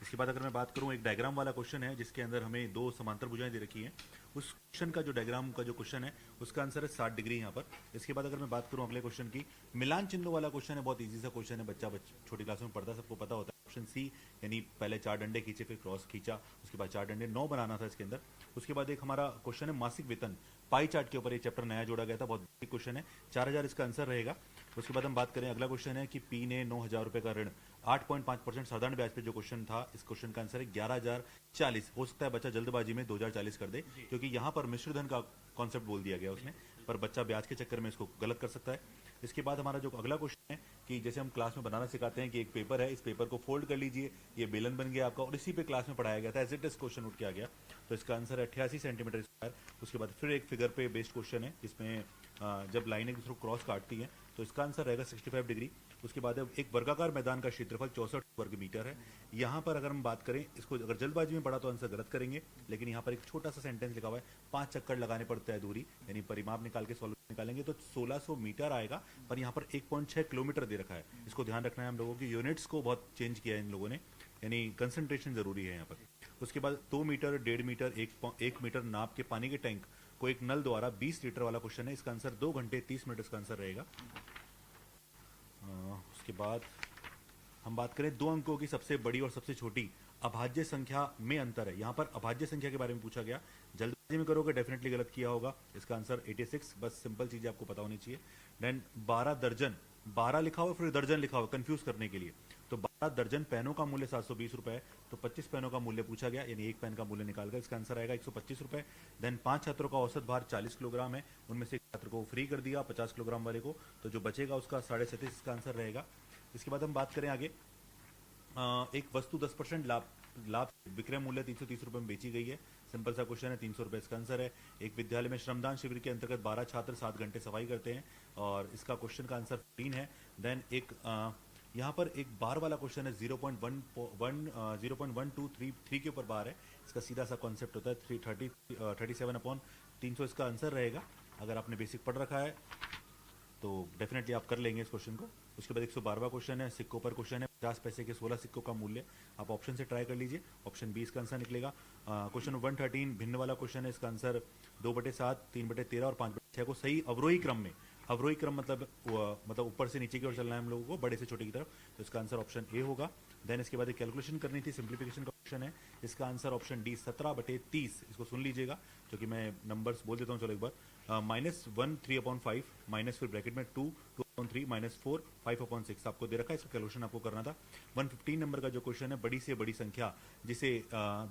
इसके बाद अगर मैं बात करूं एक डायग्राम वाला क्वेश्चन है जिसके अंदर हमें दो समांतर भुजाएं दे रखी हैं, उस क्वेश्चन का जो डायग्राम का जो क्वेश्चन है उसका आंसर है 60 डिग्री यहाँ पर। इसके बाद अगर मैं बात करूं अगले क्वेश्चन की, मिलान चिन्हों वाला क्वेश्चन है, बहुत ईजी सा क्वेश्चन है, बच्चा छोटी क्लास में पढ़ता है, सबको पता होता है। ऑप्शन सी यानी पहले 4 डंडे खींचे फिर क्रॉस खींचा, उसके बाद 4 डंडे 9 बनाना था इसके अंदर। उसके बाद एक हमारा क्वेश्चन है मासिक वेतन, पाई चार्ट के ऊपर एक चैप्टर नया जोड़ा गया था, बहुत बड़ी क्वेश्चन है, 4000 इसका आंसर रहेगा। उसके बाद हम बात करें अगला क्वेश्चन है कि पी ने 9000 रुपए का ऋण 8.5% साधारण ब्याज पे जो क्वेश्चन था, इस क्वेश्चन का आंसर है 11,040। हो सकता है बच्चा जल्दबाजी में 2040 कर दे क्योंकि यहाँ पर मिश्र धन का कॉन्सेप्ट बोल दिया गया उसने, पर बच्चा ब्याज के चक्कर में इसको गलत कर सकता है। इसके बाद हमारा जो अगला क्वेश्चन है कि जैसे हम क्लास में बनाना सिखाते हैं कि एक पेपर है, इस पेपर को फोल्ड कर लीजिए, ये बेलन बन गया आपका, और इसी पे क्लास में पढ़ाया गया था, एज इट इज क्वेश्चन उठ के आ गया। तो इसका आंसर है 88 सेंटीमीटर स्क्वायर। उसके बाद फिर एक फिगर पे बेस्ड क्वेश्चन है जिसमें जब लाइन एक दूसरे को क्रॉस काटती है तो इसका आंसर रहेगा 65 डिग्री। उसके बाद एक वर्गाकार मैदान का क्षेत्रफल 64 वर्ग मीटर है। यहाँ पर अगर हम बात करें, इसको अगर जल्दबाजी में पढ़ा तो आंसर गलत करेंगे, लेकिन यहाँ पर एक छोटा सा सेंटेंस लिखा हुआ है 5 चक्कर लगाने पड़ता है दूरी, यानी परिमाप निकाल के सॉल्यूशन निकालेंगे तो 1600 मीटर आएगा, पर यहाँ पर 1.6 किलोमीटर दे रखा है। इसको ध्यान रखना है हम लोगों की, यूनिट्स को बहुत चेंज किया है इन लोगों ने, यानी कंसंट्रेशन जरूरी है यहाँ पर। उसके बाद 2 मीटर, 1.5 मीटर, 1 मीटर नाप के पानी के टैंक को एक नल द्वारा 20 लीटर वाला क्वेश्चन है, इसका आंसर 2 घंटे 30 मिनट इसका आंसर रहेगा। उसके बाद हम बात करें 2 अंकों की सबसे बड़ी और सबसे छोटी अभाज्य संख्या में अंतर है। यहाँ पर अभाज्य संख्या के बारे में पूछा गया, जल्दबाजी में करोगे डेफिनेटली गलत किया होगा। इसका आंसर 86, बस सिंपल चीजें आपको पता होनी चाहिए। देन 12 दर्जन, 12 लिखा हुआ फिर दर्जन लिखा हुआ, कंफ्यूज करने के लिए। तो 12 दर्जन पेनों का मूल्य 720 रुपए, तो 25 पेनों का मूल्य पूछा गया, यानी एक पेन का मूल्य निकालकर इसका आंसर आएगा 125 रुपए। देन 5 छात्रों का औसत भार 40 किलोग्राम है, उनमें से एक छात्र को फ्री कर दिया 50 किलोग्राम वाले को, तो जो बचेगा उसका 37.5 इसका आंसर रहेगा। इसके बाद हम बात करें आगे, एक वस्तु 10% लाभ विक्रय मूल्य 330 रुपए में बेची गई है, सिंपल सा क्वेश्चन है, 300 रुपए इसका आंसर है। एक विद्यालय में श्रमदान शिविर के अंतर्गत 12 छात्र 7 घंटे सफाई करते हैं और इसका क्वेश्चन का आंसर 3 है। देन एक यहाँ पर एक बार वाला क्वेश्चन है 0.123 के ऊपर बार है, इसका सीधा सा कॉन्सेप्ट होता है 37/300 इसका आंसर रहेगा। अगर आपने बेसिक पढ़ रखा है तो डेफिनेटली आप कर लेंगे इस क्वेश्चन को। उसके बाद 112वां क्वेश्चन है, सिक्कों पर क्वेश्चन है, 50 पैसे के 16 सिक्कों का मूल्य, आप ऑप्शन से ट्राई कर लीजिए, ऑप्शन बी इसका आंसर निकलेगा। क्वेश्चन 113 भिन्न वाला क्वेश्चन है, इसका आंसर 2/7, 3/13 और 5/6 को सही अवरोही क्रम में, अवरोही क्रम मतलब ऊपर से नीचे की ओर चलना है हम लोगों को, बड़े से छोटे की तरफ, तो इसका आंसर ऑप्शन ए होगा। देन इसके बाद एक कैलकुलेशन करनी थी, सिंप्लीफिकेशन का क्वेश्चन है, इसका आंसर ऑप्शन डी 17/30, इसको सुन लीजिएगा क्योंकि मैं नंबर्स बोल देता हूँ, चलो एक बार -1 3/5 माइनस फिर ब्रैकेट में 2 2/3 -4 5/6 आपको दे रखा है। इसका कैलकुलेशन आपको करना था। 115 नंबर का जो क्वेश्चन है, बड़ी से बड़ी संख्या जिसे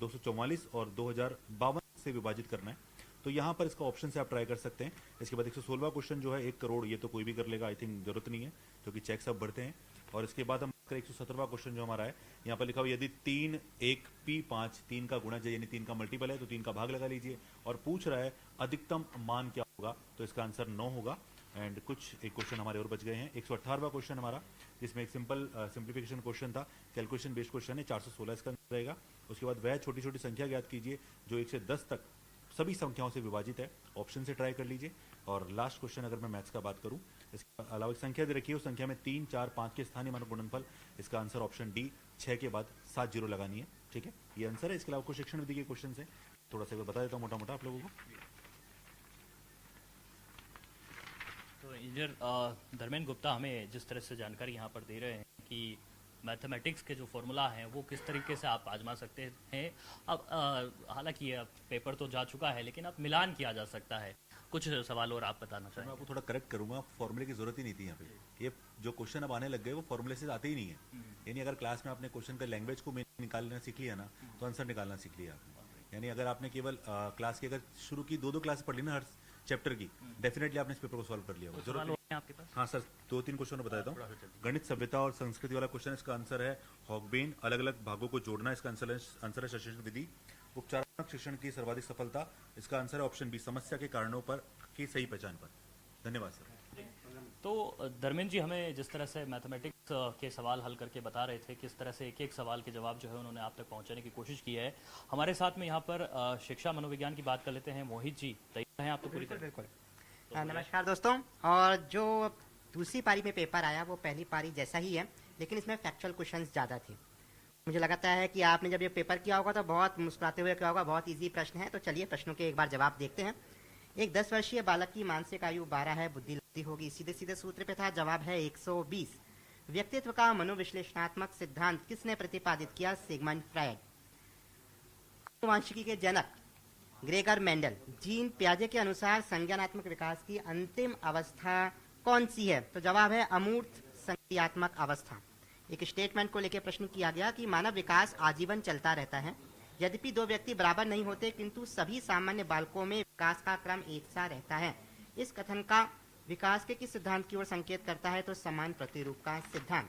244 और 2052 से विभाजित करना है, तो यहाँ पर इसका ऑप्शन से आप ट्राई कर सकते हैं। इसके बाद 116वां क्वेश्चन जो है 1 करोड़, ये तो कोई भी कर लेगा, आई थिंक जरूरत नहीं है क्योंकि चेक सब बढ़ते हैं। और इसके बाद हम 117वां क्वेश्चन जो हमारा है, यहाँ पर लिखा हुआ यदि 3 1 P5 3 का गुणज है यानी 3 का मल्टीपल है तो 3 का भाग लगा लीजिए। और पूछ रहा है अधिकतम मान क्या होगा, तो इसका आंसर 9 होगा। एंड कुछ एक क्वेश्चन हमारे और बच गए हैं। 118वां क्वेश्चन हमारा, जिसमें एक सिंपल सिंप्लीफिकेशन क्वेश्चन था, कैलकुलेशन बेस्ड क्वेश्चन है, 416 इसका आंसर रहेगा। उसके बाद वह छोटी छोटी संख्या ज्ञात कीजिए जो 1 से 10 तक सभी संख्याओं से विभाजित है, ऑप्शन से ट्राई कर लीजिए। और लास्ट क्वेश्चन अगर मैं मैथ्स का बात करूं, इसके अलावा एक संख्या दे रखी है, उस संख्या में 3 4 5 के स्थानीय मानों गुणनफल, इसका आंसर ऑप्शन डी, 6 के बाद 7 जीरो लगानी है। ठीक है, ये आंसर है। इसके अलावा कुछ शिक्षण विधि के क्वेश्चन है, थोड़ा सा बता देता हूँ मोटा मोटा आप लोगों को। तो इंजीनियर धर्मेंद्र गुप्ता हमें जिस तरह से जानकारी यहाँ पर दे रहे हैं कि मैथमेटिक्स के जो फॉर्मूला हैं वो किस तरीके से आप आजमा सकते हैं। अब हालांकि ये पेपर तो जा चुका है, लेकिन अब मिलान किया जा सकता है। कुछ सवाल और आप बताना चाहेंगे? मैं आपको थोड़ा करेक्ट करूंगा, फॉर्मूले की जरूरत ही नहीं थी यहाँ पे। ये जो क्वेश्चन अब आने लग गए वो फॉर्मूले से आते ही नहीं है। यानी अगर क्लास में आपने क्वेश्चन का लैंग्वेज को निकालना सीख लिया ना, तो आंसर निकालना सीख लिया आपने। यानी अगर आपने केवल क्लास की अगर शुरू की 2-2 क्लास पढ़ ली ना हर चैप्टर की, डेफिनेटली आपने इस पेपर को सॉल्व कर लिया होगा। जरूर आपके पास? हाँ सर, 2-3 क्वेश्चन बता देता हूँ। गणित, सभ्यता और संस्कृति वाला क्वेश्चन, इसका आंसर है हॉगबेन, अलग अलग भागों को जोड़ना, इसका आंसर है शिक्षण विधि। उपचारात्मक शिक्षण की सर्वाधिक सफलता, इसका आंसर है ऑप्शन बी, समस्या के कारणों पर की सही पहचान पर। धन्यवाद सर। तो धर्मेंद्र जी हमें जिस तरह से मैथमेटिक्स के सवाल हल करके बता रहे थे, किस तरह से एक एक सवाल के जवाब जो है उन्होंने आप तक पहुंचाने की कोशिश की है। हमारे साथ में यहाँ पर शिक्षा मनोविज्ञान की बात कर लेते हैं। मोहित जी तैयार हैं आप? तो पूरी तरह बिल्कुल। नमस्कार दोस्तों। और जो दूसरी पारी में पेपर आया वो पहली पारी जैसा ही है, लेकिन इसमें फैक्चुअल क्वेश्चंस ज़्यादा थे। मुझे लगता है कि आपने जब ये पेपर किया होगा तो बहुत मुस्कुराते हुए किया होगा। बहुत इजी प्रश्न है, तो चलिए प्रश्नों के एक बार जवाब देखते हैं। एक 10 वर्षीय बालक की मानसिक आयु 12 है, बुद्धि लगती होगी। सीधे सीधे सूत्र पे था, जवाब है 120। व्यक्तित्व का मनोविश्लेषणात्मक सिद्धांत किसने प्रतिपादित किया? Sigmund Freud. आनुवांशिकी के जनक ग्रेगर मेंडल। जीन पियाजे के अनुसार संज्ञानात्मक विकास की अंतिम अवस्था कौन सी है? तो जवाब है अमूर्त संज्ञात्मक अवस्था। एक स्टेटमेंट को लेकर प्रश्न किया गया कि मानव विकास आजीवन चलता रहता है, यद्यपि 2 व्यक्ति बराबर नहीं होते, किंतु सभी सामान्य बालकों में विकास का क्रम एक सा रहता है। इस कथन का विकास के किस सिद्धांत की ओर संकेत करता है? तो समान प्रतिरूप का सिद्धांत।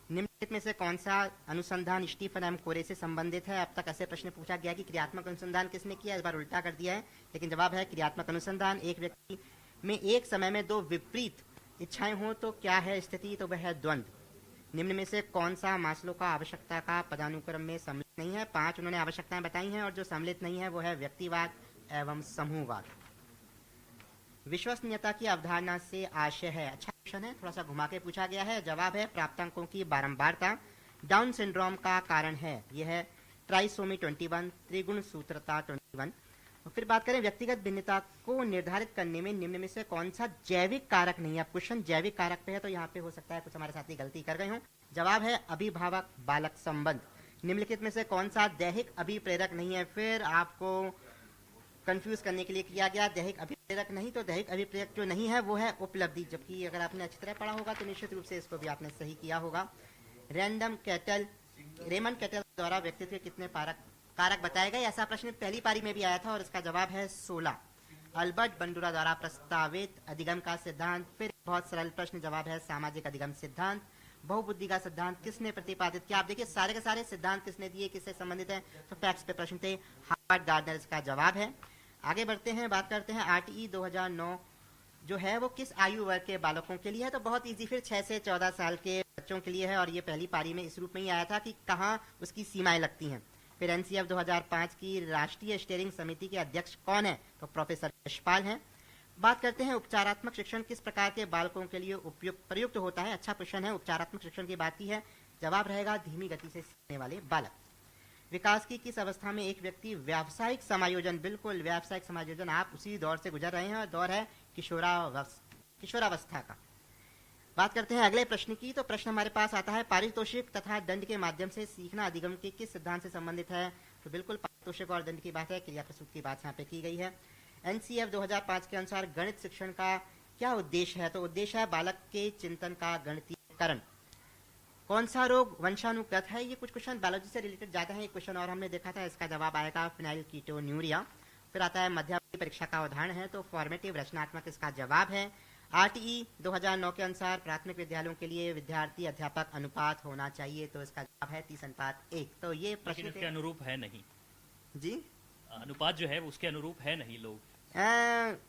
निम्नलिखित में से कौन सा अनुसंधान स्टीफन एम कोरे से संबंधित है? अब तक ऐसे प्रश्न पूछा गया कि क्रियात्मक अनुसंधान किसने किया, इस बार उल्टा कर दिया है, लेकिन जवाब है क्रियात्मक अनुसंधान। एक व्यक्ति में एक समय में 2 विपरीत इच्छाएं हो तो क्या है स्थिति? तो वह है द्वंद्व। निम्न में से कौन सा मास्लो का आवश्यकता का पदानुक्रम में सम्मिलित नहीं है? 5 उन्होंने आवश्यकताएं बताई हैं और जो सम्मिलित नहीं है वो है व्यक्तिवाद एवं समूहवाद। विश्वसनीयता की अवधारणा से आशय है। अच्छा क्वेश्चन है, थोड़ा सा घुमा के पूछा गया है। जवाब है प्राप्तांकों की बारंबारता। डाउन सिंड्रोम का कारण है, यह है ट्राइसोमी 21, त्रिगुण सूत्रता 21। और फिर बात करें व्यक्तिगत भिन्नता को निर्धारित करने में निम्न में से कौन सा जैविक कारक नहीं है? अब क्वेश्चन जैविक कारक पे है, तो यहाँ पे हो सकता है कुछ हमारे साथी गलती कर गए हों। जवाब है अभिभावक बालक संबंध। निम्नलिखित में से कौन सा दैहिक अभिप्रेरक नहीं है? फिर आपको कंफ्यूज करने के लिए किया गया, दैहिक अभिप्रेरक नहीं, तो दैहिक अभिप्रेरक जो नहीं है वो है उपलब्धि। जबकि अगर आपने अच्छी तरह पढ़ा होगा तो निश्चित रूप से इसको भी आपने सही किया होगा। रेमंड कैटल द्वारा व्यक्तित्व के कितने कारक बताए गए? ऐसा प्रश्न पहली पारी में भी आया था और इसका जवाब है 16। अल्बर्ट बंडूरा द्वारा प्रस्तावित अधिगम का सिद्धांत। फिर बहुत सरल प्रश्न, जवाब है सामाजिक अधिगम सिद्धांत। बहुबुद्धि का सिद्धांत किसने प्रतिपादित किया? आप देखिए सारे के सारे सिद्धांत किसने दिए, किससे संबंधित है? तो फैक्ट्स पे प्रश्न थे। हार्वर्ड गार्डनर इसका जवाब है। आगे बढ़ते हैं, बात करते हैं आरटीई 2009 जो है वो किस आयु वर्ग के बालकों के लिए है? तो बहुत इजी, फिर 6 से 14 साल के बच्चों के लिए है और ये पहली पारी में इस रूप में ही आया था कि कहाँ उसकी सीमाएं लगती हैं। फिर एनसीएफ 2005 की राष्ट्रीय स्टीयरिंग समिति के अध्यक्ष कौन है? तो प्रोफेसर यशपाल हैं। बात करते हैं उपचारात्मक शिक्षण किस प्रकार के बालकों के लिए प्रयुक्त होता है? अच्छा क्वेश्चन है, उपचारात्मक शिक्षण की बात की है, जवाब रहेगा धीमी गति से सीखने वाले बालक। विकास की किस अवस्था में एक व्यक्ति व्यावसायिक समायोजन, बिल्कुल व्यावसायिक समायोजन, आप उसी दौर से गुजर रहे हैं और दौर है किशोरावस्था का। बात करते हैं अगले प्रश्न की। तो प्रश्न हमारे पास आता है पारितोषिक तथा दंड के माध्यम से सीखना अधिगम के किस सिद्धांत से संबंधित है? तो बिल्कुल पारितोषिक और दंड की बात है, क्रिया प्रस्तुत की बात यहाँ पे की गई है। एनसीएफ 2005 के अनुसार गणित शिक्षण का क्या उद्देश्य है? तो उद्देश्य है बालक के चिंतन का गणितीकरण। कौन सा रोग वंशानुगत है? ये कुछ क्वेश्चन बायोलॉजी से रिलेटेड ज्यादा है। एक क्वेश्चन और हमने देखा था, इसका जवाब आएगा फिनाइल कीटोन्यूरिया। फिर आता है मध्यावधि परीक्षा का उदाहरण है, तो फॉर्मेटिव रचनात्मक इसका जवाब है। आरटीई 2009 के अनुसार प्राथमिक विद्यालयों के लिए विद्यार्थी अध्यापक अनुपात होना चाहिए, तो इसका जवाब है 30:1। तो ये प्रश्न उसके अनुरूप है नहीं जी, अनुपात जो है उसके अनुरूप है नहीं लोग।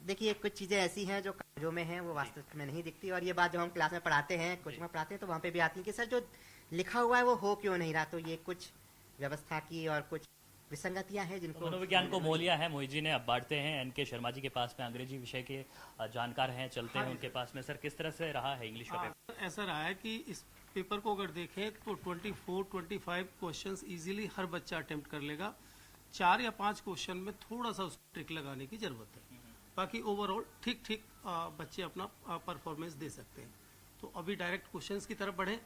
देखिए कुछ चीजें ऐसी हैं जो कागजों में हैं वो वास्तव में नहीं दिखती, और ये बात जब हम क्लास में पढ़ाते हैं, कोचिंग में पढ़ाते हैं, तो वहाँ पे भी आती है कि सर जो लिखा हुआ है वो हो क्यों नहीं रहा। तो ये कुछ व्यवस्था की और कुछ विसंगतियां हैं जिनको मनोविज्ञान को मोलिया है, मोहित जी ने अब बांटते हैं। एनके शर्मा जी के पास में अंग्रेजी विषय के जानकार हैं, चलते हैं उनके पास में। सर किस तरह से रहा है इंग्लिश का पेपर? ऐसा रहा है कि इस पेपर को अगर देखें तो 24-25 क्वेश्चंस इजीली हर बच्चा अटेम्प्ट कर लेगा। 4 या 5 क्वेश्चन में थोड़ा सा उसको ट्रिक लगाने की जरूरत है, बाकी ओवरऑल ठीक ठीक बच्चे अपना परफॉर्मेंस दे सकते हैं। तो अभी डायरेक्ट क्वेश्चंस की तरफ बढ़े।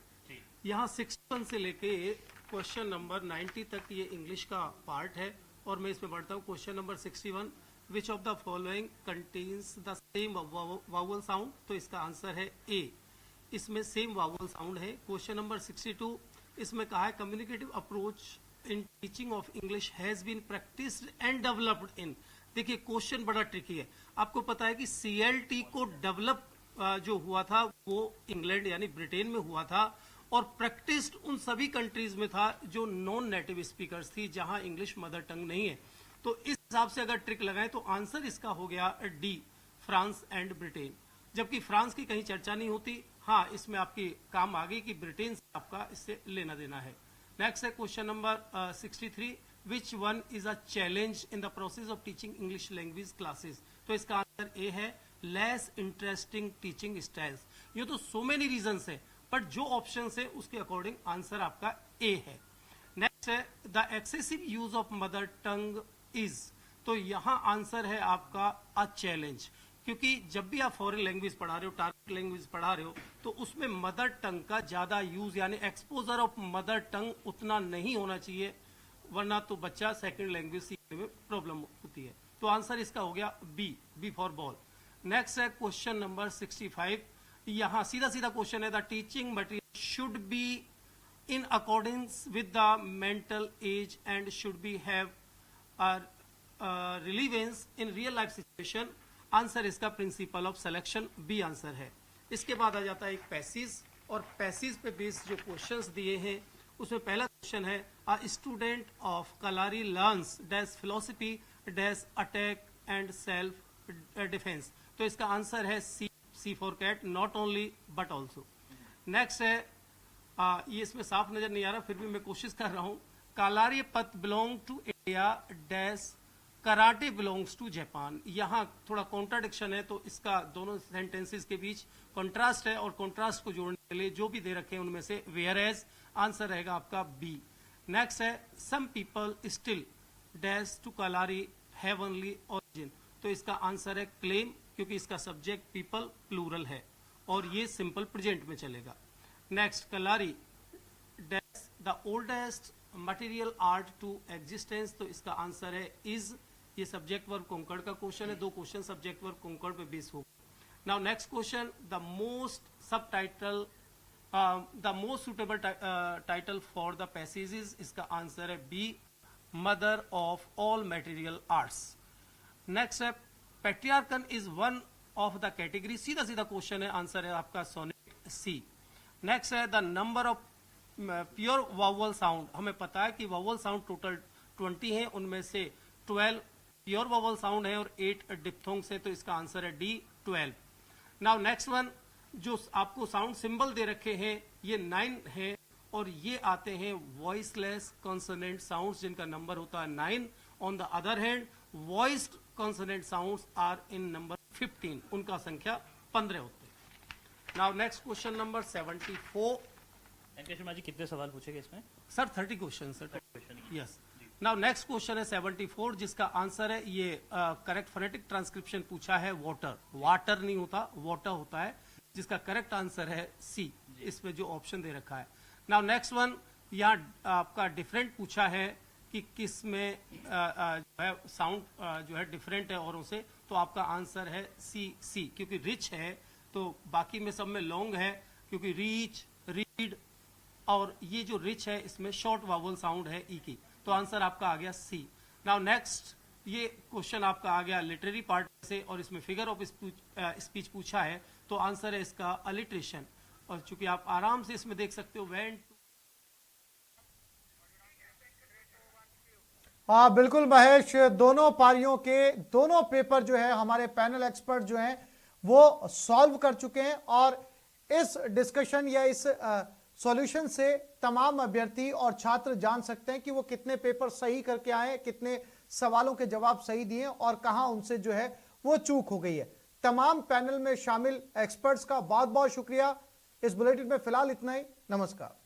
यहाँ 61 से लेके क्वेश्चन नंबर 90 तक ये इंग्लिश का पार्ट है, और मैं इसमें बढ़ता हूँ। Question number 61, which of the following contains the same vowel sound? तो इसका आंसर है ए, इसमें सेम वावल साउंड है। क्वेश्चन नंबर 62, इसमें कहा है communicative approach in teaching of English has been practised and developed in. देखिए क्वेश्चन बड़ा ट्रिकी है। आपको पता है कि CLT को डेवलप जो हुआ था वो इंग्लैंड यानी ब्रिटेन में हुआ था, और प्रैक्टिस्ड उन सभी कंट्रीज में था जो नॉन नेटिव स्पीकर्स थी, जहां इंग्लिश मदर टंग नहीं है। तो इस हिसाब से अगर ट्रिक लगाएं तो आंसर इसका हो गया डी, फ्रांस एंड ब्रिटेन। जबकि फ्रांस की कहीं चर्चा नहीं होती। हाँ, इसमें आपकी काम आ गई कि ब्रिटेन से आपका इससे लेना देना है। नेक्स्ट है question number 63, which one is a challenge in the process of teaching English language classes? तो इसका आंसर ए है, लेस इंटरेस्टिंग टीचिंग स्टाइल्स। ये तो सो मेनी रीजंस है, बट जो ऑप्शन है उसके अकॉर्डिंग आंसर आपका ए है। नेक्स्ट है the excessive use of mother tongue is. तो यहां आंसर है आपका अ चैलेंज, क्योंकि जब भी आप फॉरेन लैंग्वेज पढ़ा रहे हो, टारगेट लैंग्वेज पढ़ा रहे हो, तो उसमें मदर टंग का ज्यादा यूज यानी एक्सपोजर ऑफ मदर टंग उतना नहीं होना चाहिए, वरना तो बच्चा सेकंड लैंग्वेज सीखने में प्रॉब्लम होती है। तो आंसर इसका हो गया बी फॉर बॉल। नेक्स्ट है क्वेश्चन नंबर 65, यहां सीधा सीधा क्वेश्चन है the teaching material should be in accordings with the mental age and should be have relevance in real life situation. Answer इसका principle of selection, B answer है। इसके बाद आ जाता है एक पैसेज, और पैसेज पे बेस्ड जो क्वेश्चंस दिए हैं उसमें पहला क्वेश्चन है a student of kalari learns dash philosophy dash attack and self defence. तो इसका आंसर है C for cat, not only but also. Next है ये इसमें साफ नजर नहीं आ रहा, फिर भी मैं कोशिश कर रहा हूं। Kalaripayattu belong to India dash karate belongs to Japan. यहाँ थोड़ा कॉन्ट्राडिक्शन है, तो इसका दोनों सेंटेंसेस के बीच कॉन्ट्रास्ट है, और कॉन्ट्रास्ट को जोड़ने के लिए जो भी दे रखे हैं उनमें से वेयर एज आंसर रहेगा आपका बी। नेक्स्ट है some people still dash to Kalari heavenly origin. तो इसका आंसर है क्लेम, क्योंकि इसका सब्जेक्ट पीपल प्लूरल है और ये सिंपल प्रेजेंट में चलेगा। Next Kalari dash the oldest material art to existence. तो इसका आंसर है इज। ये सब्जेक्ट वर्ब कोंकण का क्वेश्चन है, 2 क्वेश्चन सब्जेक्ट वर्ब कोंकण पे बेस होगा। Now next question, the most subtitle the most suitable title for the passages. इसका आंसर है B, mother of all material arts. Next है patriarchal is one of the category. सीधा सीधा question है, answer है आपका सोनेट सी। नेक्स्ट है the number of pure vowel sound. हमें पता है कि वावल साउंड टोटल 20 है, उनमें से 12 प्योर वावल साउंड है और 8 डिप्थोंग्स है। तो इसका आंसर है डी 12। नाउ नेक्स्ट वन, जो आपको साउंड सिंबल दे रखे हैं ये 9 है, और ये आते हैं वॉइसलेस कॉन्सोनेंट साउंड्स जिनका नंबर होता है 9। On the other hand voiced consonant sounds are in number 15, उनका संख्या 15 होते हैं। Now next question number 74। NK Sharma ji कितने सवाल पूछेंगे इसमें? Sir 30 question sir. Yes. Now next question है 74, जिसका आंसर है ये करेक्ट फोनेटिक ट्रांसक्रिप्शन पूछा है वाटर। वाटर नहीं होता, वाटर होता है, जिसका करेक्ट आंसर है सी, इसमें जो ऑप्शन दे रखा है। नाउ नेक्स्ट वन, यहाँ आपका डिफरेंट पूछा है कि किस में जो है साउंड जो है डिफरेंट है औरों से, तो आपका आंसर है सी, क्योंकि रिच है तो बाकी में सब में लॉन्ग है, क्योंकि रीच, रीड और ये जो रिच है इसमें शॉर्ट वावल साउंड है ई की, तो आंसर आपका आ गया सी। नाउ नेक्स्ट ये क्वेश्चन आपका आ गया लिटरेरी पार्ट से और इसमें फिगर ऑफ स्पीच पूछा है, तो आंसर है इसका अलिट्रेशन। और चूंकि आप आराम से इसमें देख सकते हो वेंट। हाँ बिल्कुल महेश, दोनों पारियों के दोनों पेपर जो है हमारे पैनल एक्सपर्ट जो हैं वो सॉल्व कर चुके हैं और इस डिस्कशन या इस सॉल्यूशन से तमाम अभ्यर्थी और छात्र जान सकते हैं कि वो कितने पेपर सही करके आए, कितने सवालों के जवाब सही दिए और कहां उनसे जो है वो चूक हो गई है। तमाम पैनल में शामिल एक्सपर्ट्स का बहुत बहुत शुक्रिया। इस बुलेटिन में फिलहाल इतना ही। नमस्कार।